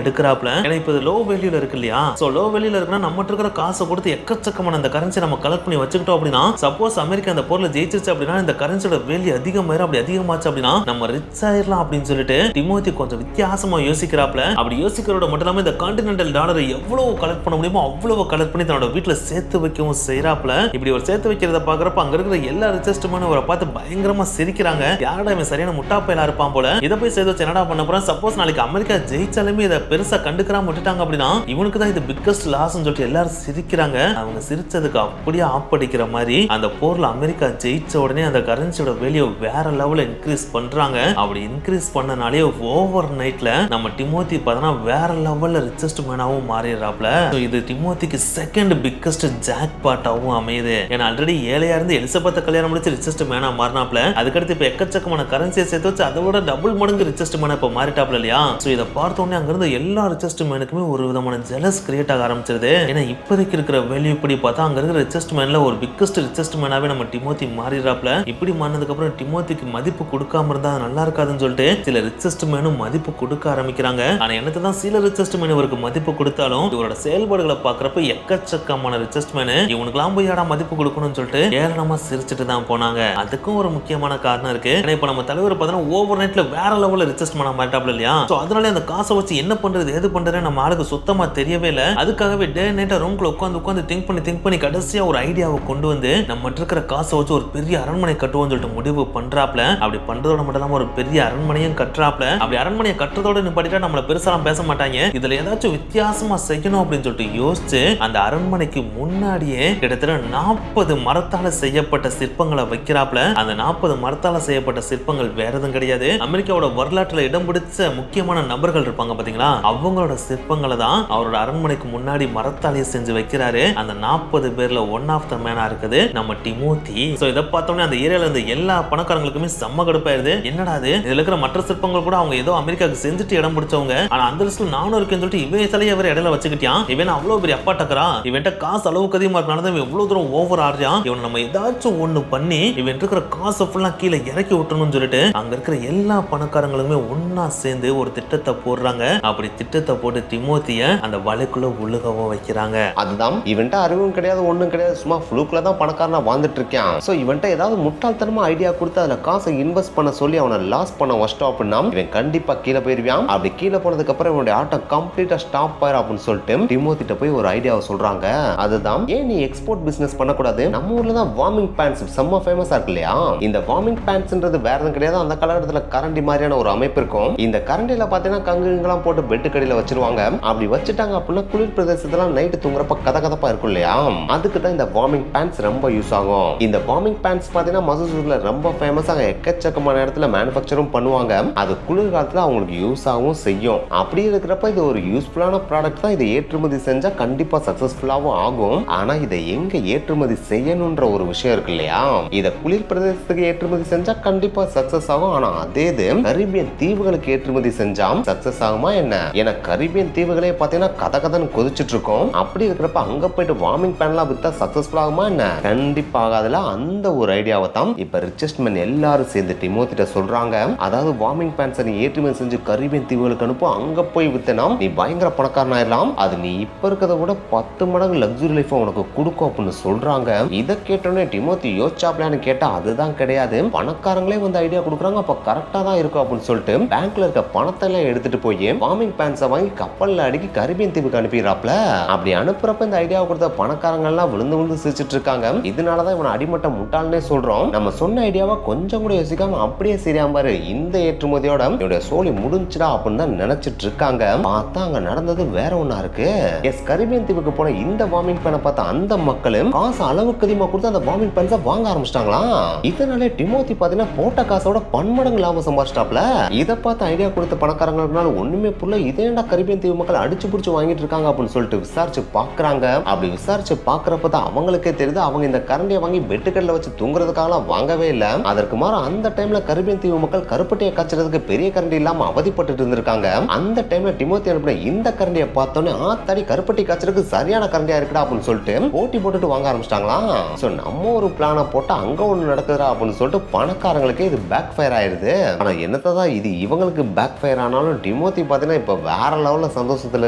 எடுக்கறாப்ல. ஏன்னா இப்போ லோ வேல்யூல இருக்கு இல்லையா, சோ லோ வேல்யூல இருக்குன்னா நம்ம இருக்கிற காசை கொடுத்து எக்கச்சக்கமான அந்த கரன்சி நம்ம கலெக்ட் பண்ணி வச்சுக்கிட்டோம் அப்படின்னா சப்போஸ் அமெரிக்கா அந்த போர்ல ஜெயிச்சிருச்சு அப்படின்னா இந்த கரன்சியோட வேல்யூ அதிகமாயிரும். அப்படி அதிகமாச்சு அப்படின்னா நம்ம ரிச் ஆயிரலாம் அப்படின்னு சொல்லிட்டு டிமோத்தி கொஞ்சம் வித்தியாசமா யோசிக்கிறாப்ல. அப்படி யோசிக்கிறோட மட்டும் இல்லாம இந்த கான்டினென்டல் டாலரை எவ்வளவு கலெக்ட் பண்ண முடியுமோ அவ்வளவு கலெக்ட் பண்ணி தன்னோட வீட்டுல சேர்த்து வைக்கவும் செய்யறாப்ல. இப்படி ஒரு சேர்த்து வைக்கிறத பாக்குறப்ப அங்க இருக்கிற எல்லா ரிச்சஸ்ட் மேனும் அவரை பார்த்து பயங்கரமா சிரிக்கிறாங்க. யாரடா இவன் சரியான முட்டாப்பையில இருப்பான் போல, இதை போய் சேர்த்து வச்சு என்னடா பண்ண போறான், சப்போஸ் நாளைக்கு அமெரிக்கா ஜெயிச்சாலுமே இதை பெருசா கண்டுக்கிறாம விட்டுட்டாங்க அப்படின்னா இவனுக்கு தான் இது பிக்கஸ்ட் லாஸ் சொல்லிட்டு எல்லாரும் சிரிக்கிறாங்க. அவங்க சிரிச்சதுக்கு அப்படியே ஆப்படிக்கிற மாதிரி அந்த போர்ல அமெரிக்கா ஜெயிச்ச உடனே அந்த கரன்சியோட வேல்யூ வேற லெவல்ல இன்க்ரீஸ் பண்றாங்க. அப்படி இன்க்ரீஸ் பண்ணனாலே ஓவர் நைட்ல நம்ம டிமோத்தி பார்த்தா வேற லெவல்ல ரிச்சஸ்ட் மேனாவும் மாறிடுறாப்ல. இது டிமோத்திக்கு செகண்ட் பிக்கஸ்ட் ஜாக் பாட்டாவும் அமையுது. ஏன்னா ஆல்ரெடி ஏழையா இருந்து எலிசபெத்தை கல்யாணம் முடிச்சு ரிச்சஸ்ட் மேனா மாறினாப்ல. அதுக்கடுத்து இப்ப எக்கச்சக்கமான கரன்சியை சேர்த்து வச்சு அதை விட டபுள் மடங்கு ரிச்சஸ்ட் மேனா இப்ப மாறிட்டாப்ல இல்லையா. சோ இதை பார்த்த உடனே அங்க இருந்த எல்லா ரிச்சஸ்ட் மேனுக்குமே ஒரு விதமான ஜெலஸ் கிரியேட் ஆக ஆரம்பிச்சிருது. ஏன்னா இப்போதைக்கு இருக்கிற வேல்யூ இப்படி பார்த்தா அங்க இருக்கிற ரிச்சஸ்ட் மேன்ல ஒரு பிக்கஸ்ட் ரிச்சஸ்ட் மேனாவே நம்ம டிமோத்தி மாறிடுறாப்ல. இப்படி மாறினதுக்கு அப்புறம் டிமோத்திக்கு மதிப்பு கொடுக்காம இருந்தா நல்லா இருக்காதுன்னு சொல்லிட்டு சில ரிச்சஸ்ட் மேனும் மதிப்பு கொடுக்க ஆரம்பிக்கிறாங்க. ஆனா என்னத்தை தான் சில ரிச்சஸ்ட் மேன் இவருக்கு மதிப்பு கொடுத்தாலும் இவரோட செயல்பாடுகளை பாக்குறப்ப எக்கச்சக்கமான ரிச்சஸ்ட் மேனு இவனுக்குலாம் போய் யாரா மதிப்பு கொடுக்கணும்னு சொல்லிட்டு ஏளனமா சிரிச்சுட்டு தான் போனாங்க. அதுக்கும் ஒரு முக்கியமான காரணம் இருக்கு. ஏன்னா இப்ப நம்ம தலைவர் பார்த்தா ஓவர் நைட்ல வேற லெவல்ல ரிச்சஸ்ட் மேனா மாறிட்டாப்ல இல்லையா. சோ அதனால அந்த காசை வச்சு என்ன பண்றது ஏது பண்றது நம்ம ஆளுக்கு சுத்தமா தெரியவே இல்லை. அதுக்காகவே டே நைட்டா ரூம்குள்ள உட்காந்து திங்க் பண்ணி கடைசியா ஒரு ஐடியாவை கொண்டு வந்து நம்ம இருக்கிற காசை வச்சு ஒரு பெரிய அரண்மனை கட்டுவோம்னு சொல்லிட்டு முடிவு பண்றாப்ல. அப்படி பண்றதோட மட்டும் இல்லாம ஒரு பெரிய அரண்மனையும் கட்டுறாப்ல. அப்படி அரண்மனையை கட்டுறதோட நிப்பாட்டிட்டா நம்மள பெருசாலாம் பேச மாட்டாங்க, இதுல ஏதாச்சும் வித்தியாசமா செய்யணும் அப்படின்னு சொல்லிட்டு யோசிச்சு அந்த அரண்மனைக்கு முன்னாடியே கிட்டத்தட்ட 40 மரத்தால செய்யப்பட்ட சிற்பங்களை வைக்கிறாப்ல. அந்த 40 மரத்தால செய்யப்பட்ட சிற்பங்கள் வேற எதுவும் கிடையாது, அமெரிக்காவோட வரலாற்றுல இடம் பிடிச்ச முக்கியமான நபர்கள் இருப்பாங்க பாத்தீங்களா, அவங்களோட சிற்பங்களை தான் அவரோட அரண்மனைக்கு முன்னாடி மரத்தாலேயே செஞ்சு வைக்கிறாரு. அந்த 40 பேர்ல ஒன் ஆஃப் த மேனா இருக்குது நம்ம டிமோத்தி. சோ இதை பார்த்தோம்னா அந்த ஏரியால இருந்த எல்லா பணக்காரங்களுக்குமே செம்ம கடுப்பாயிருது. என்னடா இது, இதுல இருக்கிற மற்ற சிற்பங்கள் கூட அவங்க ஏதோ அமெரிக்காவுக்கு செஞ்சுட்டு இடம் பிடிச்சவங்க, ஆனா அந்த லிஸ்ட்ல நானும் இருக்கேன்னு சொல்லிட்டு இவன் தலையை அவர் இடையில வச்சுக்கிட்டான். இவன் அவ்வளவு பெரிய அப்பா டக்கரா, இவன்ட்ட காசு அளவுக்கு அதிகமா இருக்கனால இவன் எவ்வளவு தூரம் ஓவர் ஆடுறான், இவன் நம்ம ஏதாச்சும் ஒண்ணு பண்ணி இவன் இருக்கிற காசை ஃபுல்லா கீழே இறக்கி விட்டணும்னு சொல்லிட்டு அங்க இருக்கிற எல்லா பணக்காரங்களுமே ஒன்னா சேர்ந்து ஒரு திட்டத்தை போடுறாங்க. அப்படி திட்டத்தை போட்டு டிமோத்திய அந்த வலைக்குள்ள உழுகவும் வைக்கிறாங்க. அதுதான் இவன்ட்ட அறிவும் கிடையாது ஒண்ணும் கிடையாது, சும்மா ஃப்ளூக்ல தான் பணக்காரனா வாழ்ந்துட்டு இருக்கான். சோ இவன்ட்ட ஏதாவது முட்டாள்தனமா ஐடியா கொடுத்து அதுல காசை இன்வெஸ்ட் பண்ண சொல்லி அவனை லாஸ் பண்ண வச்சிட்டோம் அப்படின்னா இவன் கண்டிப்பா கீழே போயிருவான். அப்படி கீழே போனதுக்கு அப்புறம் இவனுடைய ஆட்டம் கம்ப்ளீட்டா ஸ்டாப் ஆயிரும் அப்படின்னு சொல்லிட்டு டிமோத்திட்ட போய் ஒரு ஐடியாவை சொல்றாங்க. அதுதான் ஏன் நீ எக்ஸ்போர்ட் பிசினஸ் பண்ணக்கூடாது, நம்ம ஊர்ல தான் வார்மிங் பேண்ட்ஸ் செம்ம ஃபேமஸா இருக்கு இல்லையா. இந்த வார்மிங் பேண்ட்ஸ்ன்றது வேற எதுவும் கிடையாது, அந்த காலகட்டத்தில் கரண்டி மாதிரியான ஒரு அமைப்பு இருக்கும். இந்த கரண்டில பாத்தீங்கன்னா கங்குங்கெல்லாம் போட்டு பெட்டு கடியில வச்சிருவாங்க. அப்படி வச்சுட்டாங்க அப்படின்னா குளிர் பிரதேசத்துல நைட்டு தூங்குறப்ப கதகதப்பா இருக்கும் இல்லையா, அதுக்கு தான் இந்த வார்மிங் பேண்ட்ஸ் ரொம்ப யூஸ் ஆகும். இந்த வார்மிங் பேண்ட்ஸ் பாத்தீங்கன்னா மசூசுல ரொம்ப ஃபேமஸாக எக்கச்சக்கமான இடத்துல மேனுஃபேக்சரும் பண்ணுவாங்க. அது குளிர் காலத்துல அவங்களுக்கு யூஸ் ஆகவும் செய்யும். அப்படி இருக்கிறப்ப இது ஒரு யூஸ்ஃபுல்லான ப்ராடக்ட் தான். இதை ஏற்றுமதி செஞ்சா கண்டிப்பா சக்சஸ்ஃபுல்லாவும் ஆகும். ஆனா இதை எங்க ஏற்றுமதி செய்யணும்ன்ற ஒரு விஷயம் இருக்கு இல்லையா, இத குளிர் பிரதேசத்துக்கு ஏற்றுமதி செஞ்சா கண்டிப்பா சக்சஸ் ஆகும். ஆனா அதே இது கரீபியன் தீவுகளுக்கு ஏற்றுமதி செஞ்சா சக்சஸ் ஆகுமா என்ன? ஏன்னா கரீபியன் தீவுகளே பாத்தீங்கன்னா கதகதன்னு கொதிச்சுட்டு இருக்கும். அப்படி இருக்கிறப்ப அங்க போயிட்டு வார்மிங் பேன்லாம் வித்தா சக்சஸ்ஃபுல் ஆகுமா என்ன? கண்டிப்பா ஆகாதுல. அந்த ஒரு ஐடியாவை தான் இப்ப ரிச்சஸ்ட் மேன் எல்லாரும் சேர்ந்து டிமோத்திட்ட சொல்றாங்க. அதாவது வார்மிங் பேன்ஸை நீ ஏற்றுமதி செஞ்சு கரீபியன் தீவுகளுக்கு அனுப்பு, அங்க போய் வித்தனா நீ பயங்கர பணக்காரன் ஆயிடலாம். அது நீ இப்ப இருக்கிறத விட 10 மடங்கு லக்ஸுரி லைஃப் உனக்கு கொடுக்கும் அப்படின்னு சொல்றாங்க. இதை கேட்டோன்னே டிமோத்தி யோசிச்சாப்லான்னு கேட்டா அதுதான் கிடையாது, பணக்காரங்களே வந்து ஐடியா கொடுக்குறாங்க, அப்ப கரெக்டா தான் இருக்கும் அப்படின்னு சொல்லிட்டு பேங்க்ல இருக்க பணத்தை எல்லாம் எடுத்துட்டு போய் வார்மிங் பேன்ஸை வாங்கி கப்பல்ல அடிக்கி கரீபியன் தீவுக்கு அனுப்பிடுறாப்ல. அப்படி அனுப்புறப்ப இந்த ஐடியா கொடுத்த பணக்காரங்க எல்லாம் விழுந்து விழுந்து சிரிச்சிட்டு இருக்காங்க. இதனாலதான் இவனை அடிமட்ட முட்டாள்னே சொல்றோம். நம்ம சொன்ன ஐடியாவை கொஞ்சம் கூட யோசிக்காம அப்படியே சரியாம பாரு, இந்த ஏற்றுமதியோட என்னுடைய சோழி முடிஞ்சுடா அப்படின்னு தான் நினைச்சிட்டு இருக்காங்க. பார்த்தா அங்க நடந்தது வேற ஒண்ணா இருக்கு. எஸ், கரீபியன் தீவுக்கு போன இந்த வார்மிங் பேனை பார்த்த அந்த மக்களும் காசு அளவுக்கு அதிகமா கொடுத்து அந்த வார்மிங் பேன்ஸை வாங்க ஆரம்பிச்சிட்டாங்களாம். இதனாலே டிமோத்தி பாத்தீங்கன்னா போட்ட காசோட பன்மடங்கு லாபம் சம்பாதிச்சிட்டாப்ல. இதை பார்த்து ஐடியா கொடுத்த பணக்காரங்களால ஒண்ணுமே புரியல, இதேண்டா கரீபியன் தீவு மக்கள் அடிச்சு பிடிச்சு வாங்கிட்டு இருக்காங்க அப்படின்னு சொல்லிட்டு விசாரிச்சு பாக்குறாங்க. அப்படி விசாரிச்சு பாக்குறப்பதான் அவங்களுக்கே தெரியுது அவங்க இந்த கரண்டியை வாங்கி பெட்டுக்கல்ல வச்சு தூங்குறதுக்காக வாங்கவே இல்ல. அதற்கு மாற அந்த டைம்ல கரீபியன் தீவு மக்கள் கருப்பட்டையை காய்ச்சறதுக்கு பெரிய கரண்டி இல்லாம அவதிப்பட்டு இருந்திருக்காங்க. அந்த டைம்ல டிமோத்தி அனுப்பின இந்த கரண்டியை பார்த்தோன்னே ஆத்தாடி கருப்பட்டி காய்ச்சறதுக்கு சரியான கரண்டியா இருக்குடா அப்படின்னு சொல்லிட்டு போட்டி போட்டுட்டு வாங்க ஆரம்பிச்சிட்டாங்களாம். சோ நம்ம ஒரு பிளானை போட்டு அங்க ஒண்ணு நடக்குதுடா அப்படின்னு சொல்லிட்டு பணக்காரங்களுக்கு இது பேக் ஃபயர் ஆயிருது. ஆனா என்னதான் இது இவங்களுக்கு பேக் ஃபயர் ஆனாலும் டிமோத்தி பாத்தீங்கன்னா இப்ப வேற லெவல்ல சந்தோஷத்துல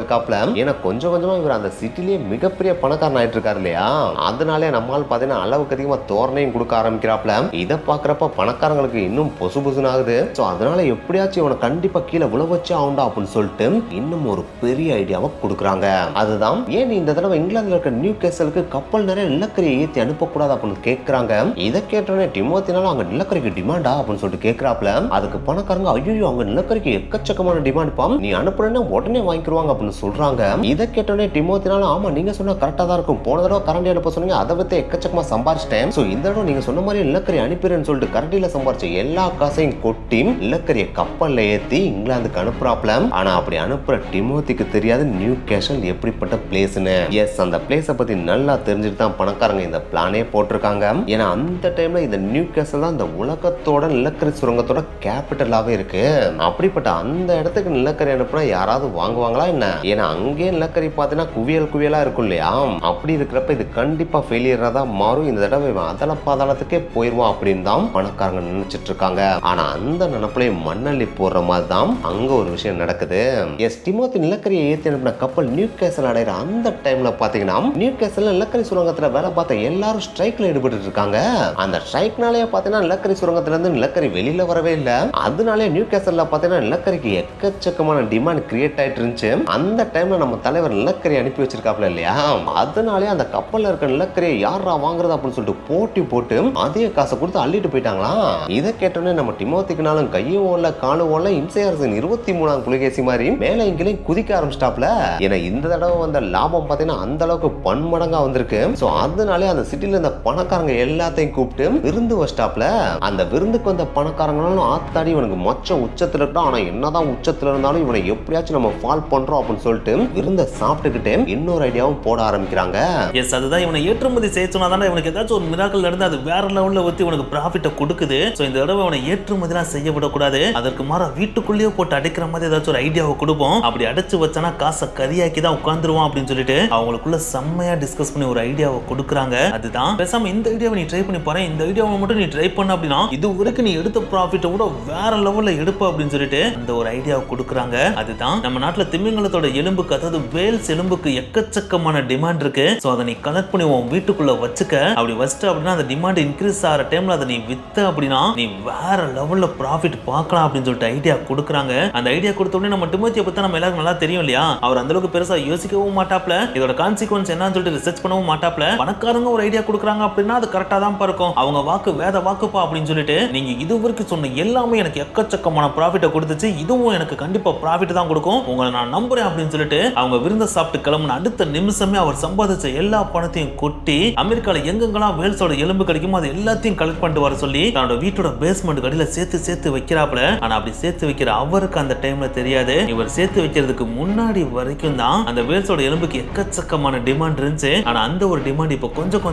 இருக்காப்ல. ஏன்னா கொஞ்சம் கொஞ்சமா இவர் அந்த சிட்டிலேயே மிகப்பெரிய பணக்காரன் ஆயிட்டு இருக்காரு இல்லையா, அதனாலே நம்மால் பாத்தீங்கன்னா அளவுக்கு அதிகமா தோரணையும் கொடுக்க ஆரம்பிக்கிறாப்ல. இதை பாக்குறப்ப பணக்காரங்களுக்கு இன்னும் பொசு பொசுன்னு ஆகுது. சோ அதனால எப்படியாச்சும் இவனை கண்டிப்பா கீழே விழ வச்சு ஆகுண்டா அப்படின்னு சொல்லிட்டு இன்னும் ஒரு பெரிய ஐடியாவை கொடுக்குறாங்க. அதுதான் ஏன் இந்த தடவை இங்கிலாந்துல இருக்க நியூ கேசலுக்கு கப்பல் நிறைய நிலக்கரியை ஏற்றி அனுப்பக்கூடாது அப்படின்னு கேட்கறாங்க. இதை கேட்டோன்னே டிமோத்தினால அங்க நிலக்கரிக்கு டிமாண்டா அப்படின்னு சொல்லிட்டு கேட்கறாப்ல. அதுக்கு பணக்காரங்க ஐயோ அங்க நிலக்கரிக்கு எக்கச்சக்கமான டிமாண்ட் பாம், நீ அனுப்புறேன்னா உடனே வாங்கிக்குவாங்க அப்படின்னு சொல்றாங்க. இதை கேட்டோன்னே டிமோத்தினால ஆமா நீங்க சொன்னா கரெக்டா தான் இருக்கும், போன தடவை கரண்டி அனுப்ப சொன்னீங்க, அதை வித்து எக்கச்சக்கமா சம்பாரிச்சிட்டேன். சோ இந்த தடவை நீங்க சொன்ன மாதிரி நிலக்கரி அனுப்பிடுறேன்னு சொல்லிட்டு கரண்டியில சம்பாரிச்ச எல்லா காசையும் கொட்டி நிலக்கரியை கப்பல்ல ஏத்தி இங்கிலாந்துக்கு அனுப்புறாப்ல. ஆனா அப்படி அனுப்புற டிமோத்திக்கு தெரியாது நியூ கேசல் எப்படிப்பட்ட பிளேஸ்னு. எஸ், அந்த பிளேஸை பத்தி நல்லா தெரிஞ்சுட்டு தான் பணக்காரங்க இந்த பிளானே போட்டிருக்காங்க. ஏன்னா அந்த டைம்ல இந்த நியூ கேசல் தான் இந்த உலகத்தோட நிலக்கரி சுரங்கத்தோட கேபிட்டலாவே இருக்கு. அப்படிப்பட்ட அந்த இடத்துக்கு நிலக்கரி அனுப்புனா யாராவது வாங்குவாங்களா என்ன? ஏன்னா அங்கே நிலக்கரி பார்த்தீங்கன்னா குவியல் குவியலா இருக்கும் இல்லையா, அப்படி இருக்கிறப்ப இது கண்டிப்பா ஃபெயிலியரா தான் மாறும். இந்த தடவை அதல பாதாளத்துக்கே போயிருவான் அப்படின்னு தான் பணக்காரங்க நினைச்சிட்டு இருக்காங்க. ஆனா அந்த நினைப்புலயே மண்ணள்ளி போடுற மாதிரி தான் அங்க ஒரு விஷயம் நடக்குது. எஸ், டிமோத்தி நிலக்கரியை ஏற்றி அனுப்பின கப்பல் நியூ கேசல் அடைகிற அந்த டைம்ல பாத்தீங்கன்னா நியூ கேசல்ல நிலக்கரி சுரங்கத்துல வேலை பார்த்த எல்லாரும் ஸ்ட்ரைக்ல ஈடுபட்டு இருக்காங்க. அந்த ஸ்ட்ரைக்னாலே பாத்தீங்கன்னா நிலக்கரி சுரங்கத்துல இருந்து நிலக்கரி வெளியில வரவே இல்ல. அதனாலே நியூ கேசல்ல பாத்தீங்கன்னா நிலக்கரிக்கு எக்கச்சக்கமான டிமாண்ட் கிரியேட் ஆயிட்டு இருந்துச்சு. அந்த டைம்ல நம்ம தலைவர் நிலக்கரி அனுப்பி வச்சிருக்காப்ல இல்லையா, அதனாலே அந்த கப்பல்ல இருக்க நிலக்கரியை யாரா வாங்குறது அப்படின்னு சொல்லிட்டு போட்டி போட்டு அதிக காசை கொடுத்து அள்ளிட்டு போயிட்டாங்களா. இதை கேட்டோன்னே நம்ம டிமோத்திக்குனாலும் கையும் ஓடல காலும் ஓடல, இம்சையரசன் 23ஆம் புலிகேசி மாதிரி மேல இங்கேயும் குதிக்க ஆரம்பிச்சிட்டாப்ல. ஏன்னா இந்த தடவை வந்த லாபம் பாத்தீங்கன்னா அந்த அளவுக்கு பன்மடங்கா வந்திருக்கு. சோ அதனாலே அந்த சிட்டில இருந்த பணக்காரங்க எல்லாத்தையும் கூப்பிட்டு விருந்து வச்சிட்டாப்ல. அந்த விருந்துக்கு வந்த பணக்காரங்களும் ஆத்தாடி இவனுக்கு மொச்சம் உச்சத்துல இருக்கா, ஆனா என்னதான் உச்சத்துல இருந்தாலும் இவனை எப்படியாச்சும் நம்ம ஃபால் பண்றோம் அப்படின்னு சொல்லிட்டு விருந்த சாப்பிட்டுக்கிட்டு இன்னொரு ஐடியாவும் போட ஆரம்பிக்கிறாங்க. எஸ், அதுதான் இவனை ஏற்றுமதி செய்ய சொன்னாதான் இவனுக்கு ஏதாச்சும் ஒரு மிராக்கல் நடந்து அது வேற லெவல்ல ஊத்தி இவனுக்கு ப்ராஃபிட்டை கொடுக்குது. சோ இந்த தடவை இவனை ஏற்றுமதிலாம் செய்ய விடக்கூடாது, அதற்கு மாற வீட்டுக்குள்ளேயே போட்டு அடைக்கிற மாதிரி ஏதாச்சும் ஒரு ஐடியாவை கொடுப்போம். அப்படி அடைச்சு வச்சானா காசை கரியாக்கி தான் உட்கார்ந்துருவான் அப்படின்னு சொல்லிட்டு அவங்களுக்குள்ள செம்மையா டிஸ்கஸ் பண்ணி ஒரு ஐடியாவை கொடுக்குறாங்க. அதுதான் பேசாம இந்த ஐடியாவை நீ ட்ரை பண்ணி பாரு, இந்த ஐடியாவை மட்டும் நீ ட்ரை பண்ண அப்படின்னா இது வரைக்கும் நீ எடுத்த ப்ராஃபிட்டை கூட வேற லெவல்ல எடுப்ப அப்படின்னு சொல்லிட்டு அந்த ஒரு ஐடியாவை கொடுக்குறாங்க. அதுதான் நம்ம நாட்டுல திமிங்கலத்தோட எலும்புக்கு, அதாவது வேல்ஸ் எலும்புக்கு எக்கச்சக்கமான டிமாண்ட் இருக்கு. சோ அதை நீ கலெக்ட் பண்ணி உன் வீட்டுக்குள்ள வச்சுக்க. அப்படி வச்சுட்டு அப்படின்னா அந்த டிமாண்ட் இன்க்ரீஸ் ஆகிற டைம்ல அதை நீ வித்த அப்படின்னா நீ வேற லெவல்ல ப்ராஃபிட் பார்க்கலாம் அப்படின்னு சொல்லிட்டு ஐடியா கொடுக்குறாங்க. அந்த ஐடியா கொடுத்த உடனே நம்ம டிமோத்தியை பத்தி நம்ம எல்லாரும் நல்லா தெரியும் இல்லையா, அவர் அந்த அளவுக்கு பெருசா யோசிக்கவும் மாட்டாப்ல, இதோட கான்சிக்வன்ஸ் என்னன்னு சொல்லிட்டு ரிசர்ச் பண்ணவும் மாட்டாப்ல. பணக்காரங்க ஒரு ஐடியா கொடுக்குறாங்க அப்படின்னா அது கரெக்டா தான் இருக்கும், அவங்க வாக்கு வேத வாக்குப்பா அப்படின்னு சொல்லிட்டு நீங்க இது வரைக்கும் சொன்ன எல்லாமே எனக்கு எக்கச்சக்கமான ப்ராஃபிட்டை கொடுத்துச்சு, இதுவும் எனக்கு கண்டிப்பா ப்ராஃபிட் தான் கொடுக்கும், உங்களை நான் நம்புறேன் அப்படின்னு சொல்லிட்டு அவங்க விருந்த சாப்பிட்டு கிளம்புன அடுத்த நிமிஷமே அவர் சம்பாதிச்ச எல்லா பணத்தையும் கொட்டி அமெரிக்கால எங்கெங்கெல்லாம் வேல்ஸோட எலும்பு கிடைக்குமோ அது எல்லாத்தையும் கலெக்ட் பண்ணிட்டு வர சொல்லி தன்னோட வீட்டோட பேஸ்மெண்ட் கடையில சேர்த்து வைக்கிறாப்ல. ஆனா அப்படி சேர்த்து வைக்கிற அவருக்கு அந்த டைம்ல தெரியாது, இவர் சேர்த்து வைக்கிறதுக்கு முன்னாடி வரைக்கும் தான் அந்த வேல்ஸோட எலும்புக்கு எக்கச்சக்கமான டிமாண்ட் இருந்துச்சு. ஆனா அந்த ஒரு டிமாண்ட் இப்ப கொஞ்சம்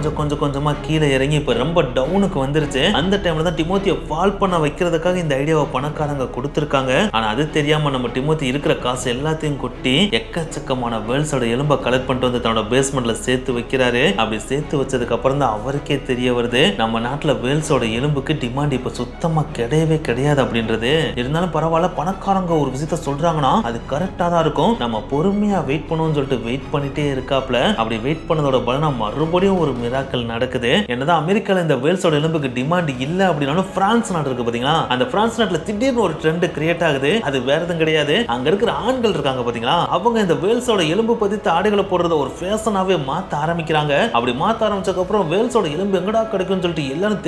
கொஞ்சமா கீழே இறங்கி இப்ப ரொம்ப டவுனுக்கு வந்துருச்சு. அந்த டைம்ல தான் டிமோத்தியை ஃபால் பண்ண வைக்கிறதுக்காக இந்த ஐடியாவை பணக்காரங்க கொடுத்திருக்காங்க. ஆனா அது தெரியாம நம்ம டிமோத்தி இருக்கிற காசு எல்லாத்தையும் கொட்டி எக்கச்சக்கமான வேல்ஸோட எலும்பை கலெக்ட் பண்ணிட்டு வந்து தன்னோட பேஸ்மெண்ட்ல சேர்த்து வைக்கிறாரு. அப்படி சேர்த்து வச்சதுக்கு அப்புறம் தான் அவருக்கே தெரிய வருது நம்ம நாட்டுல வேல்ஸோட எலும்புக்கு டிமாண்ட் இப்ப சுத்தமா கிடையவே கிடையாது அப்படின்றது. இருந்தாலும் பரவாயில்ல, பணக்காரங்க ஒரு விஷயத்த சொல்றாங்கன்னா அது கரெக்டா தான் இருக்கும். நம்ம பொறுமையா வெயிட் பண்ணுவோம்னு சொல்லிட்டு வெயிட் பண்ணிட்டே இருக்காப்ல. அப்படி வெயிட் பண்ணதோட பலனா மறுபடியும் ஒரு மிராக்கல் நடக்குது. என்னதான் அமெரிக்கால இந்த வேல்ஸோட எலும்புக்கு டிமாண்ட் இல்ல அப்படின்னாலும் பிரான்ஸ் நாடு இருக்கு பாத்தீங்களா, அந்த பிரான்ஸ் நாட்டுல திடீர்னு ஒரு ட்ரெண்ட் கிரியேட் ஆகுது. அது வேற எதுவும் கிடையாது, அங்க இருக்கிற ஆண்கள் இருக்காங்க பாத்தீங்களா, அவங்க இந்த வேல்ஸோட எலும்பு பதித்த ஆடைகளை போடுறத ஒரு ஃபேஷனாவே மாத்த ஆரம்பிக்கிறாங்க. அப்படி மாத்த ஆரம்பிச்சதுக்கு அப்புறம் வேல்ஸோட எலும்பு எங்கடா கிடைக்கும்னு சொல்லிட்டு எல்லாரும்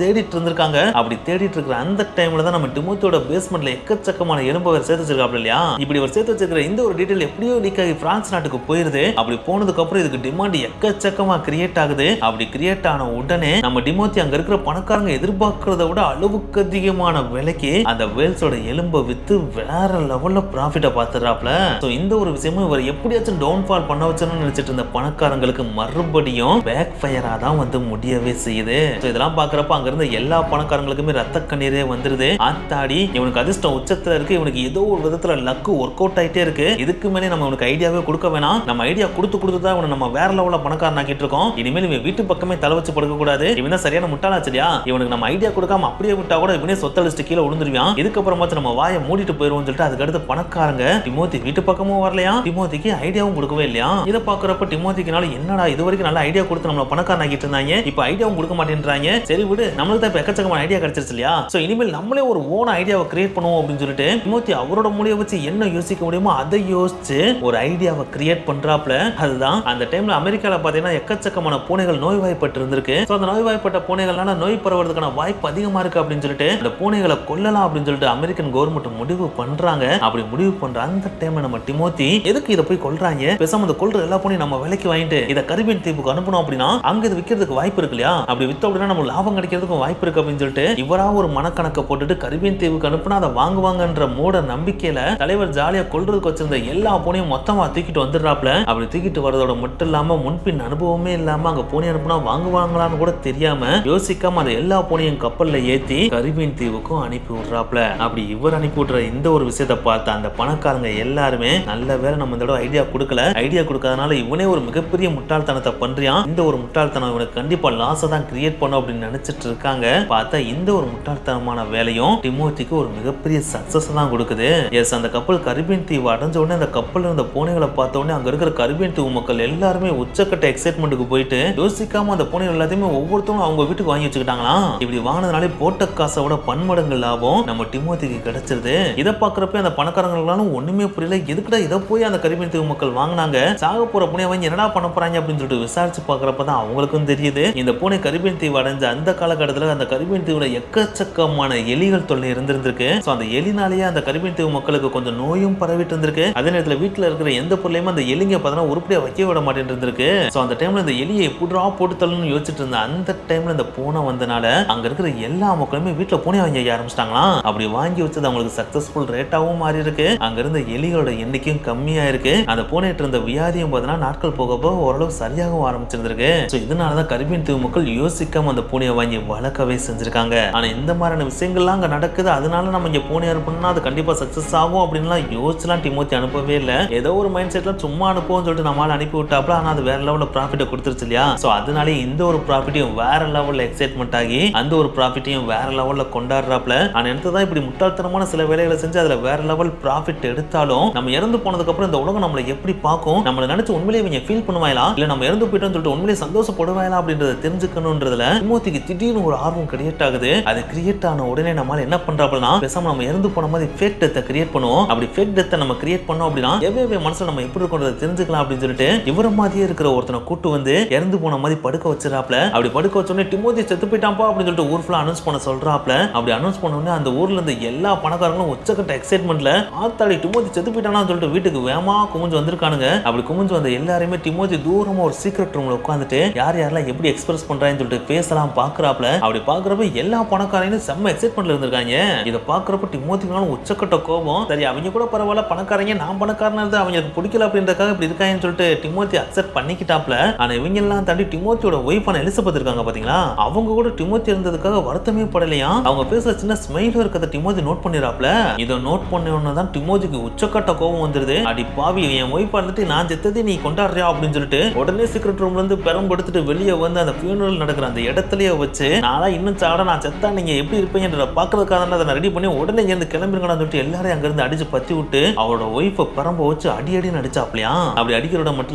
தேடிட்டு இருந்திருக்காங்க. அப்படி தேடிட்டு இருக்கிற அந்த டைம்ல தான் நம்ம டிமோத்தியோட பேஸ்மெண்ட்ல எக்கச்சக்கமான எலும்பு அவர் சேர்த்து வச்சிருக்காப்ல இல்லையா. இப்படி அவர் சேர்த்து வச்சிருக்கிற இந்த ஒரு டீடைல் எப்படியோ லீக் ஆகி பிரான்ஸ் நாட்டுக்கு போயிருது. அப்படி போனதுக்கு அப்புறம் இதுக்கு டிமாண்ட் எக்கச்சக்கமா கிரியேட் ஆகுது. அப்படி கிரியேட் ஆன உடனே நம்ம டிமோத்தி அங்க இருக்கிற பணக்காரங்க எதிர்பார்க்கறத விட அளவுக்கு அதிகமான விலைக்கு அந்த வேல்ஸோட எலும்பை வித்து வேற லெவல்ல ப்ராஃபிட்டை பார்த்துறாப்ல. சோ இந்த ஒரு விஷயமும் இவர் எப்படியாச்சும் டவுன்ஃபால் பண்ண வச்சணும்னு நினைச்சிட்டு இருந்த பணக்காரங்களுக்கு மறுபடியும் பேக் ஃபயரா தான் வந்து முடியவே செய்யுது. சோ இதெல்லாம் பாக்குறப்ப அங்க இருந்த எல்லா பணக்காரங்களுக்குமே ரத்த கண்ணீரே வந்துருது. ஆத்தாடி, இவனுக்கு அதிர்ஷ்டம் உச்சத்துல இருக்கு, இவனுக்கு ஏதோ ஒரு விதத்துல லக்கு ஒர்க் அவுட் ஆயிட்டே இருக்கு. இதுக்கு மேலே நம்ம இவனுக்கு ஐடியாவே கொடுக்க வேணாம், நம்ம ஐடியா கொடுத்து தான் இவனை நம்ம வேற லெவல்ல பணக்காரன் ஆக்கிட்டு இருக்கோம். இனிமேல் இவன் வீட்டு பக்கமே தலை வச்சு படுக்க கூடாது. இவன் தான் சரியான முட்டாளாச்சரியா, இவனுக்கு நம்ம ஐடியா கொடுக்காம அப்படியே விட்டா கூட இவனே சொத்த லிஸ்ட் கீழே விழுந்துருவான். இதுக்கப்புறமாச்சும் நம்ம வாயை மூடிட்டு போயிருவோம்னு சொல்லிட்டு அதுக்கடுத்து பணக்காரங்க டிமோத்தி வீட்டு பக்கமும் வரலையா, டிமோத்திக்கு ஐடியாவும் கொடுக்கவே இல்லையா. இதை பாக்குறப்ப டிமோத்திக்குனால என்னடா இது வரைக்கும் நல்ல ஐடியா கொடுத்து நம்மள பணக்காரன் ஆக்கிட்டு இருந்தாங்க, இப்ப ஐடியாவும் கொடுக்க மாட்டேன்றாங்க. சரி விடு, நம்மளுக்கு தான் இப்ப எக்கச்சக்கமான ஐடியா கிடைச்சிருச்சு இல்லையா. சோ இனிமேல் நம்மளே ஒரு ஓன் ஐடியாவை கிரியேட் பண்ணுவோம் அப்படின்னு சொல்லிட்டு டிமோத்தி அவரோட மூளையை வச்சு என்ன யோசிக்க முடியுமோ அதை யோசிச்சு ஒரு ஐடியாவை கிரியேட் பண்றாப்ல. அதுதான் அந்த டைம்ல அமெரிக்கால பாத்தீங்கன்னா எக்கச்சக்கமான பூனைகள் நோய்வாய்ப்பட்டு இருந்திருக்கு. சோ அந்த நோய்வாய்ப்பட்ட பூனைகள்னால நோய் பரவுறதுக்கான வாய்ப்பு அதிகமா இருக்கு அப்படின்னு சொல்லிட்டு அந்த பூனைகளை கொல்லலாம் அப்படின்னு சொல்லிட்டு அமெரிக்கன் கவர்மெண்ட் முடிவு பண்றாங்க. அப்படி முடிவு பண்ற அந்த டைம்ல நம்ம டிமோத்தி எதுக்கு இதை போய் கொல்றாங்க, பேசாம இந்த கொல்ற எல்லா பூனையும் நம்ம விலைக்கு வாங்கிட்டு இதை கரிபியன் தீவுக்கு அனுப்பணும் அப்படின்னா அங்க இது விற்கிறதுக்கு வாய்ப்பு இருக்கு இல்லையா, அப்படி வித்த அப்படின்னா நம்ம லாபம் கிடைக்கிறதுக்கு வாய்ப்பு இருக்கு அப்படின்னு சொல்லிட்டு இவரா ஒரு மனக்கணக்கை போட்டுட்டு கரிபியன் தீவுக்கு அனுப்புனா அதை வாங்குவாங்கன்ற மூட நம்பிக்கையில தலைவர் ஜாலியா கொல்றதுக்கு வச்சிருந்த எல்லா பூனையும் மொத்தமா தூக்கிட்டு வந்துடுறாப்ல. அப்படி தூக்கிட்டு வரதோட மட்டும் இல்லாம முன்பின் அனுபவமே இல்லாம அங்க பூனை அனுப்புனா வாங்குவாங்களான்னு கூட தெரியாம யோசிக்காம அந்த எல்லா பூனையும் கப்பல்ல ஏத்தி கரிபியன் தீவுக்கும் அனுப்பி விடுறாப்ல. அப்படி இவர் அனுப்பி விடுற இந்த ஒரு விஷயத்தை பார்த்த அந்த பணக்காரங்க எல்லாருமே நல்ல வேலை நம்ம இந்த தடவை ஐடியா கொடுக்கல, ஐடியா கொடுக்காதனால இவனே ஒரு மிகப்பெரிய முட்டாள்தனத்தை பண்றியான், இந்த ஒரு முட்டாள்தனம் இவனுக்கு கண்டிப்பா லாஸை தான் கிரியேட் பண்ணும் அப்படின்னு நினைச்சிட்டு இருக்காங்க. பார்த்தா இந்த ஒரு முட்டாள்தனமான வேலையும் டிமோத்திக்கு ஒரு மிகப்பெரிய சக்சஸ் தான் கொடுக்குது. எஸ், அந்த கப்பல் கரிபியன் தீவு அடைஞ்ச உடனே அந்த கப்பல் இருந்த பூனைகளை பார்த்த உடனே அங்க இருக்கிற கரிபியன் தீவு மக்கள் எல்லாருமே உச்சக்கட்ட எக்ஸைட்மெண்ட்டுக்கு போயிட்டு யோசிக்காம அந்த பூனைகள் எல்லாத்தையுமே ஒவ்வொருத்தவங்க அவங்க வீட்டுக்கு வாங்கி வச்சுக்கிட்டாங்களாம். இப்படி வாங்கினதுனாலே போட்ட காசோட பன்மடங்கு லாபம் நம்ம டிமோத்திக்கு கிடைச்சிருது. இதை பாக்குறப்ப அந்த பணக்காரங்களாலும் ஒண்ணுமே புரியல, எதுக்குடா இதை போய் அந்த கரிபியன் தீவு மக்கள் வாங்கினாங்க, சாக போற பூனை வாங்கி என்னடா பண்ண போறாங்க அப்படின்னு சொல்லிட்டு விசாரிச்சு பாக்குறப்பதான் அவங்களுக்கும் தெரியுது இந்த பூனை கரிபியன் தீவு அடைஞ்ச அந்த காலகட்டத்தில் அந்த கரிபியன் தீவுல எக்கச்சக்கமான எலிகள் தொல்லை இருந்திருக்கு. சோ அந்த எலினாலேயே அந்த கரிபியன் தீவு மக்களுக்கு கொஞ்சம் நோயும் பரவிட்டு இருந்திருக்கு. அதே நேரத்தில் வீட்டுல இருக்கிற எந்த பொருளையுமே அந்த எலிங்க பார்த்தா உருப்படியா வைக்க விட மாட்டேன் இருந்திருக்கு. சோ அந்த டைம்ல இந்த எலியை எப்படிரா போட்டு தள்ளணும்னு யோசிச்சுட்டு இருந்த அந்த டைம்ல இந்த பூனை வந்தனால அங்க இருக்கிற எல்லா மக்களுமே வீட்டுல பூனை வாங்கி ஆரம்பிச்சிட்டாங்களாம். அப்படி வாங்கி வச்சது அவங்களுக்கு சக்சஸ்ஃபுல் ரேட்டாவும் மாறி இருக்கு. அங்க இருந்த எலிகளோட எண்ணிக்கையும் கம்மியா இருக்கு. அந்த பூனைட்டு இருந்த வியாதியும் பார்த்தீங்கன்னா நாட்கள் போக போக ஓரளவு சரியாகவும் ஆரம்பிச்சிருந்திருக்கு. சோ இதனாலதான் கரிபியன் தீவு மக்கள் யோசிக்காம அந்த பூனையை வாங்கி வளர்க்கவே செஞ்சிருக்காங்க. ஆனா இந்த மாதிரியான விஷயங்கள்லாம் அங்க நடக்குது, அதனால நம்ம இங்க பூனை அனுப்பணும்னா அது கண்டிப்பா சக்சஸ் ஆகும் அப்படின்லாம் யோசிச்சுலாம் டிமோத்தி அனுப்பவே இல்லை. ஏதோ ஒரு மைண்ட் செட்ல சும்மா அனுப்புவோம் சொல்லிட்டு நம்மளால அனுப்பி விட்டாப்ல. ஆனா அது வேற லெவல்ல ப்ராஃபிட்டை கொடுத்துருச்சு இல்லையா. சோ அதனாலே இந்த ஒரு ப்ராஃபிட்டையும் வேற லெவல்ல எக்ஸைட்மெண்ட் ஆகி அந்த ஒரு ப்ராஃபிட்டையும் வேற லெவல்ல கொண்டாடுறாப்ல. ஆனா என்னதான் இப்படி முட்டாள்தனமான சில வேலைகளை செஞ்சு அதுல வேற லெவல் ப்ராஃபிட் எடுத்தாலும் நம்ம இறந்து போனதுக்கு அப்புறம் இந்த உலகம் நம்மளை எப்படி பார்க்கும், நம்மளை நினைச்சு உண்மையிலேயே இவங்க ஃபீல் பண்ணுவாங்களா இல்ல நம்ம இறந்து போயிட்டோம்னு சொல்லிட்டு உண்மையிலேயே சந்தோஷப்படுவாங்களா அப்படின்றத தெரிஞ்சுக்கணும்ன்றதுல டிமோத்திக்கு திடீர்னு ஒரு ஆர்வம் கிரியேட் ஆகுது. அது கிரியேட் ஆன உடனே நம்மளால என்ன பண்றாப்லனா பேசாம நம்ம இறந்து போன மாதிரி ஃபேக் டெத்தை கிரியேட் பண்ணுவோம். அப்படி ஃபேக் டெத்தை நம்ம கிரியேட் பண்ணோம் அப்படின்னா எவ்வளவு மனசுல நம்ம எப்படி இருக்கோன்றதை தெரிஞ்சுக்கலாம் அப்படின்னு சொல்லிட்டு இவர மாதிரியே இருக்கிற ஒருத்தனை கூட்டு வந்து இறந்து போன மாதிரி படுக்க வச்சிராப்ல. அப்படி படுக்க வச்சோடனே டிமோத்தி செத்து போயிட்டான்பா அப்படின்னு சொல்லிட்டு ஊர் ஃபுல்லா அனௌன்ஸ் பண்ண சொல்றாப்ல. அப்படி அனௌன்ஸ் பண்ண உடனே அந்த ஊர்ல இருந்த எல்லா பணக்காரங்களும் உச்சக்கட்ட எக்ஸைட்மெண்ட்ல ஆத்தாடி டிமோத்தி செத்து போயிட்டானான்னு சொல்லிட்டு வீட்டுக்கு வேகமா குமிஞ்சு வந்திருக்கானுங்க. அப்படி குமிஞ்சு வந்த எல்லாருமே டிமோத்தி தூரமா ஒரு சீக்ரெட் ரூம்ல உட்காந்துட்டு யார் யாரெல்லாம் எப்படி எக்ஸ்பிரஸ் பண்றாங்கன்னு சொல்லிட்டு பேசலாம் பாக்குறாப்ல. அப்படி பாக்குறப்ப எல்லா பணக்காரங்களும் செம்ம எக்ஸைட்மெண்ட்ல இருந்திருக்காங்க. இதை பாக்குறப்ப டிமோத்தினாலும் உச்சக்கட்ட கோபம். சரி அவங்க கூட பரவாயில்ல, பணக்காரங்க நான் பணக்காரனா அவங்களுக்கு பிடிக்கல அப்படின்றதுக்காக இப்படி இருக்காங்கன்னு சொல்லிட்டு டிமோத்தி அக்செப்ட் பண்ணிக்கிட்டாப்ல. ஆனா இவங்க எல்லாம் தாண்டி டிமோத்தியோட டிமோத்தியோட ஒய்ஃபான எலிசபெத் இருக்காங்க பாத்தீங்களா, அவங்க கூட டிமோத்தி இருந்ததுக்காக வருத்தமே படலையா. அவங்க பேசுற சின்ன ஸ்மைல் இருக்கிறத டிமோத்தி நோட் பண்ணிராப்ல. இதை நோட் பண்ண தான் டிமோத்திக்கு உச்சக்கட்ட கோபம் வந்துருது. அடி பாவி, என் ஒய்ஃபா இருந்துட்டு நான் செத்ததே நீ கொண்டாடுறியா அப்படின்னு சொல்லிட்டு உடனே சீக்ரெட் ரூம்ல இருந்து பெரம்பெடுத்துட்டு வெளியே வந்து அந்த ஃபியூனரல் நடக்கிற அந்த இடத்துலயே வச்சு, நாளா இன்னும் சாட நான் செத்தா நீங்க எப்படி இருப்பீங்கன்ற பாக்குறதுக்காக அதை ரெடி பண்ணி உடனே இருந்து கிளம்பிருக்கணும்னு சொல்லிட்டு எல்லாரும் அங்க இருந்து அடிச்சு பத்தி விட்டு அவரோட ஒய்ஃபை பெரம்ப வச்சு அடி நடிச்சாப்லையா. அப்படி அடிக்கிறோட மட்டும்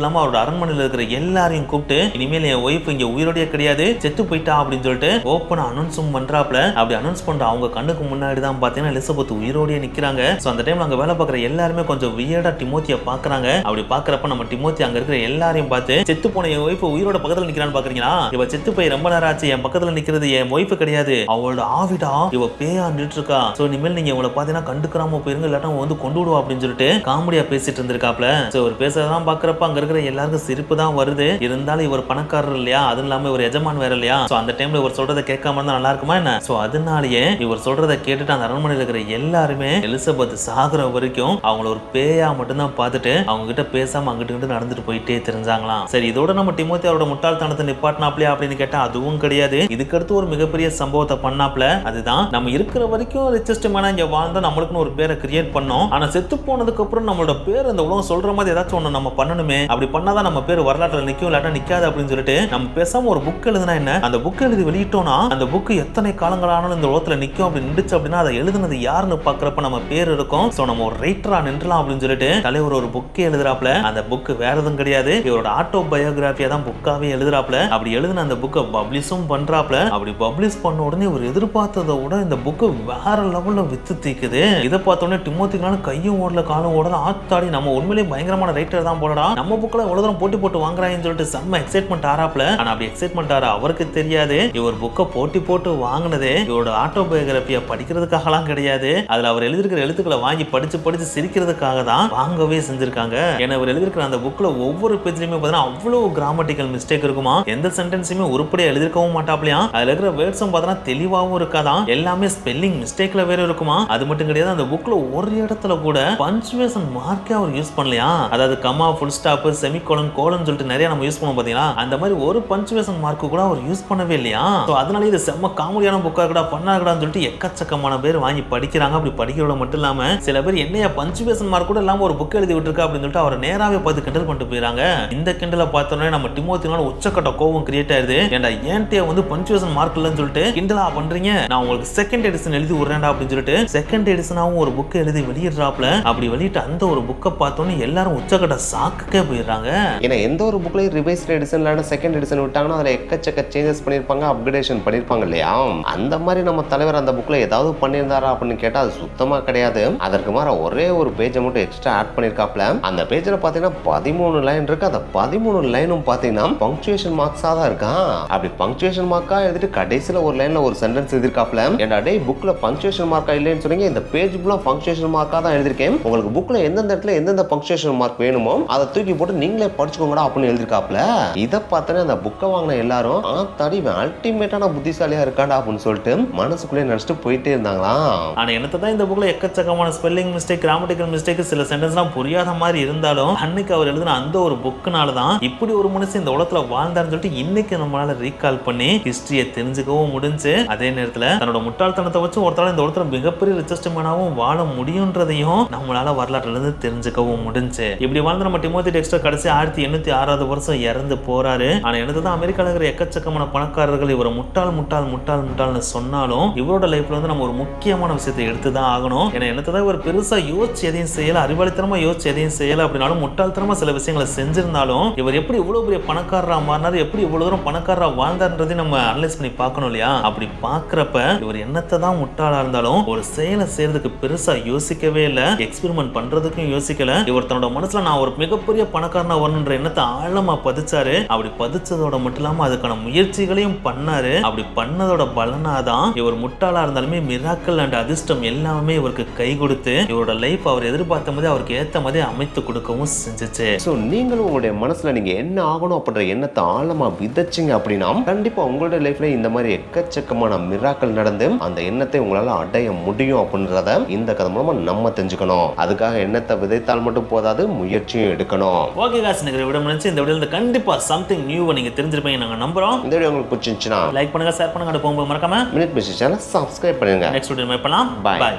இல்லாம அவரோட அரண்மனையில் இருக்கிற எல்லாரையும் கூப்பிட்டு, இனிமேல் என் ஒய்ஃப் இங்க உயிரோடய கிடையாது, செத்து போயிட்டா அப்படின்னு சொல்லிட்டு ஓப்பனா அனௌன்ஸும் பண்றாப்ல. அப்படி அனௌன்ஸ் பண்ற அவங்க கண்ணுக்கு முன்னாடி தான் பாத்தீங்கன்னா எலிசபெத் உயிரோடய நிக்கிறாங்க. சோ அந்த டைம்ல அங்க வேலை பார்க்குற எல்லாருமே கொஞ்சம் வியர்டா டிமோத்தியை பாக்குறாங்க. அப்படி பாக்குறப்ப நம்ம டிமோத்தி அங்க இருக்கிற எல்லாரையும் பார்த்து, செத்து போன என் ஒய்ஃப் உயிரோட பக்கத்துல நிக்கிறான்னு பாக்குறீங்களா, இவ செத்து போய் ரொம்ப நேரம் ஆச்சு, என் பக்கத்துல நிக்கிறது என் ஒய்ஃப் கிடையாது, அவளோட ஆவிடா, இவ பேயா நின்று இருக்கா. சோ இனிமேல் நீங்க இவளை பாத்தீங்கன்னா கண்டுக்கிறாம போயிருங்க, இல்லாட்டா வந்து கொண்டு விடுவா அப்படின்னு சொல்லிட்டு காமெடியா பேசிட்டு இருந்திருக்காப்ல. சோ இவர் பேசுறதான் பாக்குறப்ப அங்க இருக்கிற எல்லாருக்கும் சிரிப்பு தான் வருது. இருந்தாலும் இவர் பணக்காரர் இல்லையா, அதுவும் இல்லாம இவர் எஜமான் வேற இல்லையா. சோ அந்த டைம்ல இவர் சொல்றதை கேட்காம இருந்தா நல்லா இருக்குமா என்ன. சோ அதனாலேயே இவர் சொல்றதை கேட்டுட்டு அந்த அரண்மனையில் இருக்கிற எல்லாருமே எலிசபெத் சாகுற வரைக்கும் அவங்கள ஒரு பேயா மட்டும்தான் பார்த்துட்டு அவங்க கிட்ட பேசாம அங்கிட்டு நடந்துட்டு போயிட்டே தெரிஞ்சாங்களாம். சரி, இதோட நம்ம டிமோத்தி அவரோட முட்டாள்தனத்தை நிப்பாட்டினாப்லையா அப்படின்னு கேட்டா அதுவும் கிடையாது. இதுக்கடுத்து ஒரு மிகப்பெரிய சம்பவத்தை பண்ணாப்ல. அதுதான், நம்ம இருக்கிற வரைக்கும் ரிச்சஸ்ட் மேனா இங்க வாழ்ந்தா நம்மளுக்குன்னு ஒரு பேரை கிரியேட் பண்ணோம். ஆனா செத்து போனதுக்கு அப்புறம் நம்மளோட பேர் இந்த உலகம் சொல்ற மாதிரி ஏதாச்சும் ஒண்ணு நம்ம பண்ணணுமே, அப்படி பண்ணாதான் நம்ம பேர் வரலாற்றுல நிக்கும், இல்லாட்டா நிக்காது அப்படின்னு சொல்லிட்டு நம்ம பேசாம ஒரு புக் எழுதுனா என்ன, அந்த புக் எழுதி வெளியிட்டோம்னா அந்த புக் எத்தனை காலங்களானாலும் இந்த உலகத்துல நிக்கும் அப்படி நின்றுச்சு அப்படின்னா அதை எழுதுனது யாருன்னு பாக்குறப்ப நம்ம பேர் இருக்கும். சோ நம்ம ஒரு ரைட்டரா நின்றலாம் அப்படின்னு சொல்லிட்டு தலைவர் ஒரு புக்கே எழுதுறாப்ல. அந்த புக் வேற எதுவும் கிடையாது, இவரோட ஆட்டோ பயோகிராஃபியா தான் புக்காவே எழுதுறாப்ல. அப்படி எழுதின அந்த புக்கை பப்ளிஷும் பண்றாப்ல. அப்படி பப்ளிஷ் பண்ண உடனே இவர் எதிர்பார்த்ததை விட இந்த புக்கு வேற லெவல்ல வித்து தீக்குது. இதை பார்த்த உடனே டிமோத்தினால கையும் ஓடல காலும் ஓடல, ஆத்தாடி நம்ம உண்மையிலேயே பயங்கரமான ரைட்டர் தான் போலடா, நம்ம புக்ல எவ்வளவு தூரம் போட்டு வாங்குறாங்கன்னு சொல்லிட்டு செம்ம எக்ஸைட்மெண்ட் ஆறாப்ல. ஆனா அப்படி எக்ஸைட்மெண்ட் ஆற அவருக்கு தெரியாது, இவர் புக்கை போட்டு வாங்கினதே இவரோட ஆட்டோ பயோகிராஃபியா படிக்கிறதுக்காகலாம் கிடையாது. அதுல அவர் எழுதிருக்கிற எழுத்துக்களை வாங்கி படிச்சு சிரிக்கிறதுக்காக தான் வாங்கவே செஞ்சிருக்காங்க. ஏன்னா அவர் எழுதிருக்கிற அந்த புக்ல ஒவ்வொரு பேஜ்லயுமே பார்த்தீங்கன்னா அவ்வளவு கிராமட்டிக்கல் மிஸ்டேக் இருக்குமா, எந்த சென்டென்ஸுமே உருப்படியா எழுதிருக்கவும் மாட்டாப்லையா. அதுல இருக்கிற வேர்ட்ஸும் பார்த்தீங்கன்னா தெளிவாகவும் இருக்காதான், எல்லாமே ஸ்பெல்லிங் மிஸ்டேக்ல வேற இருக்குமா. அது மட்டும் கிடையாது, அந்த புக்ல ஒரு இடத்துல கூட பஞ்சுவேஷன் மார்க்கே அவர் யூஸ் பண்ணலையா. அதாவது comma, full stop, semicolon, colon சொல்லிட்டு நிறைய நம்ம யூஸ் பண்ணுவோம் பாத்தீங்களா, அந்த மாதிரி ஒரு பஞ்சுவேஷன் மார்க் கூட அவர் யூஸ் பண்ணவே இல்லையா. சோ அதனால இது செம்ம காமெடியான புக்கா இருக்கடா, பண்ணாக்கடான்னு சொல்லிட்டு எக்கச்சக்கமான பேர் வாங்கி படிக்கிறாங்க. அப்படி படிக்கிறத மட்டும் இல்லாம சில பேர் என்னைய பஞ்சுவேஷன் மார்க் கூட இல்லாம ஒரு புக் எழுதி விட்டுருக்கா அப்படின்னு சொல்லிட்டு அவரை நேராவே பார்த்து கிண்டல் பண்ணிட்டு போயிறாங்க. இந்த கிண்டலை பார்த்தோன்னே நம்ம டிமோத்தினால உச்சக்கட்ட கோபம் கிரியேட் ஆயிருது. ஏன்டா ஏன்டே வந்து பஞ்சுவேஷன் மார்க் இல்லைன்னு சொல்லிட்டு கிண்டலா பண்றீங்க, நான் உங்களுக்கு செகண்ட் எடிஷன் எழுதி விடுறேன்டா அப்படின்னு சொல்லிட்டு செகண்ட் எடிஷனாவும் ஒரு புக் எழுதி வெளியிடுறாப்ல. அப்படி வெளியிட்டு அந்த ஒரு புக்கை பார்த்தோன்னே எல்லாரும் உச்சக்கட்ட சாக்குக்கே போயிடுறாங்க. ஏன்னா எந்த ஒரு புக்லயும் ரிவைஸ்ட் எடிஷன் இல்லைன்னா செகண்ட் எடிஷன் விட்டாங்கன்னா அதில் எக்கச்சக்க சேஞ்சஸ் பண்ணியிருப்பாங்க, அப்கிரேடேஷன் பண்ணியிருப்பாங்க இல்லையா. அந்த மாதிரி நம்ம தலைவர் அந்த புக்ல ஏதாவது பண்ணியிருந்தாரா அப்படின்னு கேட்டால் அது சுத்தமா கிடையாது. அதற்கு மாற ஒரே ஒரு பேஜை மட்டும் எக்ஸ்ட்ரா ஆட் பண்ணியிருக்காப்ல. அந்த பேஜில் பார்த்தீங்கன்னா 13 லைன் இருக்கு. அந்த 13 லைனும் பார்த்தீங்கன்னா பங்க்சுவேஷன் மார்க்ஸாக தான் இருக்கான். அப்படி பங்க்சுவேஷன் மார்க்கா எழுதிட்டு கடைசியில் ஒரு லைன்ல ஒரு சென்டென்ஸ் எழுதிருக்காப்ல. ஏன்னா டே புக்ல பங்க்சுவேஷன் மார்க்கா இல்லைன்னு சொன்னீங்க, இந்த பேஜ் ஃபுல்லா பங்க்சுவேஷன் மார்க்கா தான் எழுதிருக்கேன், உங்களுக்கு புக்ல எந்தெந்த இடத்துல எந்தெந்த பங்க்சுவேஷன் மார்க் வேணுமோ அதை தூக்கி போட்டு நீங்களே படிச்சுக்கோங்கடா அப்படின்னு எழுதிருக்காப்ல. இதை பார்த்தோன்னே அந்த புக்கை வாங்கின எல்லாரும் ஆத்தாடி அல்டிமேட்டான புத்திசாலியா இருக்காண்டா அப்படின்னு சொல்லிட்டு மனசுக்குள்ளே நினைச்சிட்டு போயிட்டே இருந்தாங்களாம். ஆனா எனக்கு தான் இந்த புக்ல எக்கச்சக்கமான ஸ்பெல்லிங் மிஸ்டேக், கிராமட்டிக்கல் மிஸ்டேக், சில சென்டென்ஸ்லாம் புரியாத மாதிரி இருந்தாலும் அன்னைக்கு அவர் எழுதின அந்த ஒரு புக்குனால தான் இப்படி ஒரு மனுஷன் இந்த உலகத்துல வாழ்ந்தாருன்னு சொல்லிட்டு இன்னைக்கு நம்மளால ரீகால் பண்ணி ஹிஸ்டரியை தெரிஞ்சுக்கவும் முடிஞ்சு, அதே நேரத்துல தன்னோட முட்டாள்தனத்தை வச்சு ஒருத்தரால இந்த உலகத்துல மிகப்பெரிய ரிச்சஸ்ட் மேனாவும் வாழ முடியுன்றதையும் நம்மளால வரலாற்றுல இருந்து தெரிஞ்சுக்கவும் முடிஞ்சு. இப்படி வாழ்ந்த நம்ம டிமோத்தி டெக்ஸ்டர் கடைசி 1806 வருஷம் இறந்து போறாரு. ஆனா எனக்கு தான் அமெரிக்கால இருக்கிற எக்கச்சக்கமான பணக்காரர்கள் இவரை முட்டாள்னு சொன்னாலும் இவரோட லைஃப்ல வந்து நம்ம ஒரு முக்கியமான விஷயத்தை எடுத்துதான் ஆகணும். ஏன்னா என்னதான் ஒரு பெருசா யோசிச்சு எதையும் செய்யல, அறிவாளித்தனமா யோசிச்சு எதையும் செய்யல அப்படின்னாலும் முட்டாள்தனமா சில விஷயங்களை செஞ்சிருந்தாலும் இவர் எப்படி இவ்வளவு பெரிய பணக்காரரா மாறினாரு, எப்படி இவ்வளவு தூரம் பணக்காரரா வாழ்ந்தார்ன்றதை நம்ம அனலைஸ் பண்ணி பார்க்கணும் இல்லையா. அப்படி பாக்குறப்ப இவர் என்னத்தை தான் முட்டாளா இருந்தாலும் ஒரு செயலை செய்யறதுக்கு பெருசா யோசிக்கவே இல்லை, எக்ஸ்பெரிமெண்ட் பண்றதுக்கும் யோசிக்கல. இவர் தன்னோட மனசுல நான் ஒரு மிகப்பெரிய பணக்காரனா வரணுன்ற எண்ணத்தை ஆழமா பதிச்சாரு. அப்படி பதிச்சதோட மட்டும் இல்லாம அதுக்கான முயற்சிகளையும் பண்ணாரு. அப்படி பண்ணதோட பலனாதான் இவர் முட்டாளா இருந்தாலுமே மிராக்கல் அண்ட் அதிர்ஷ்டம் எல்லாமே இவருக்கு கை கொடுத்து இவரோட லைஃப் அவர் எதிர்பார்த்த மாதிரி அவருக்கு ஏத்த மாதிரி அமைத்து கொடுக்கவும் செஞ்சுச்சு. சோ நீங்களும் உங்களுடைய மனசுல நீங்க என்ன ஆகணும் அப்படின்ற எண்ணத்தை ஆழமா விதைச்சிங்க அப்படின்னா கண்டிப்பா உங்களுடைய லைஃப்ல இந்த மாதிரி எக்கச்சக்கமான மிராக்கல் நடந்து அந்த எண்ணத்தை உங்களால அடைய முடியும் அப்படின்றத இந்த கதை மூலமா நம்ம தெரிஞ்சுக்கணும். அதுக்காக எண்ணத்தை விதைத்தால் மட்டும் போதாது, முயற்சியும் எடுக்கணும். ஓகே காசு, இந்த வீடியோ முடிஞ்சு இந்த வீடியோல கண்டிப்பா சம்திங் நியூவை நீங்க நீங்க தெரிஞ்சிருப்பீங்க நாங்க நம்புறோம். இந்த வீடியோ உங்களுக்கு பிடிச்சிருந்துச்சுன்னா லைக் பண்ணுங்க, ஷேர் பண்ணுங்க, அது போகும்போது மறக்காம மினிட் பேசி சேனல் சப்ஸ்கிரைப் பண்ணுங்க. நெக்ஸ்ட் வீடியோ மீட் பண்ணலாம். Bye. பை.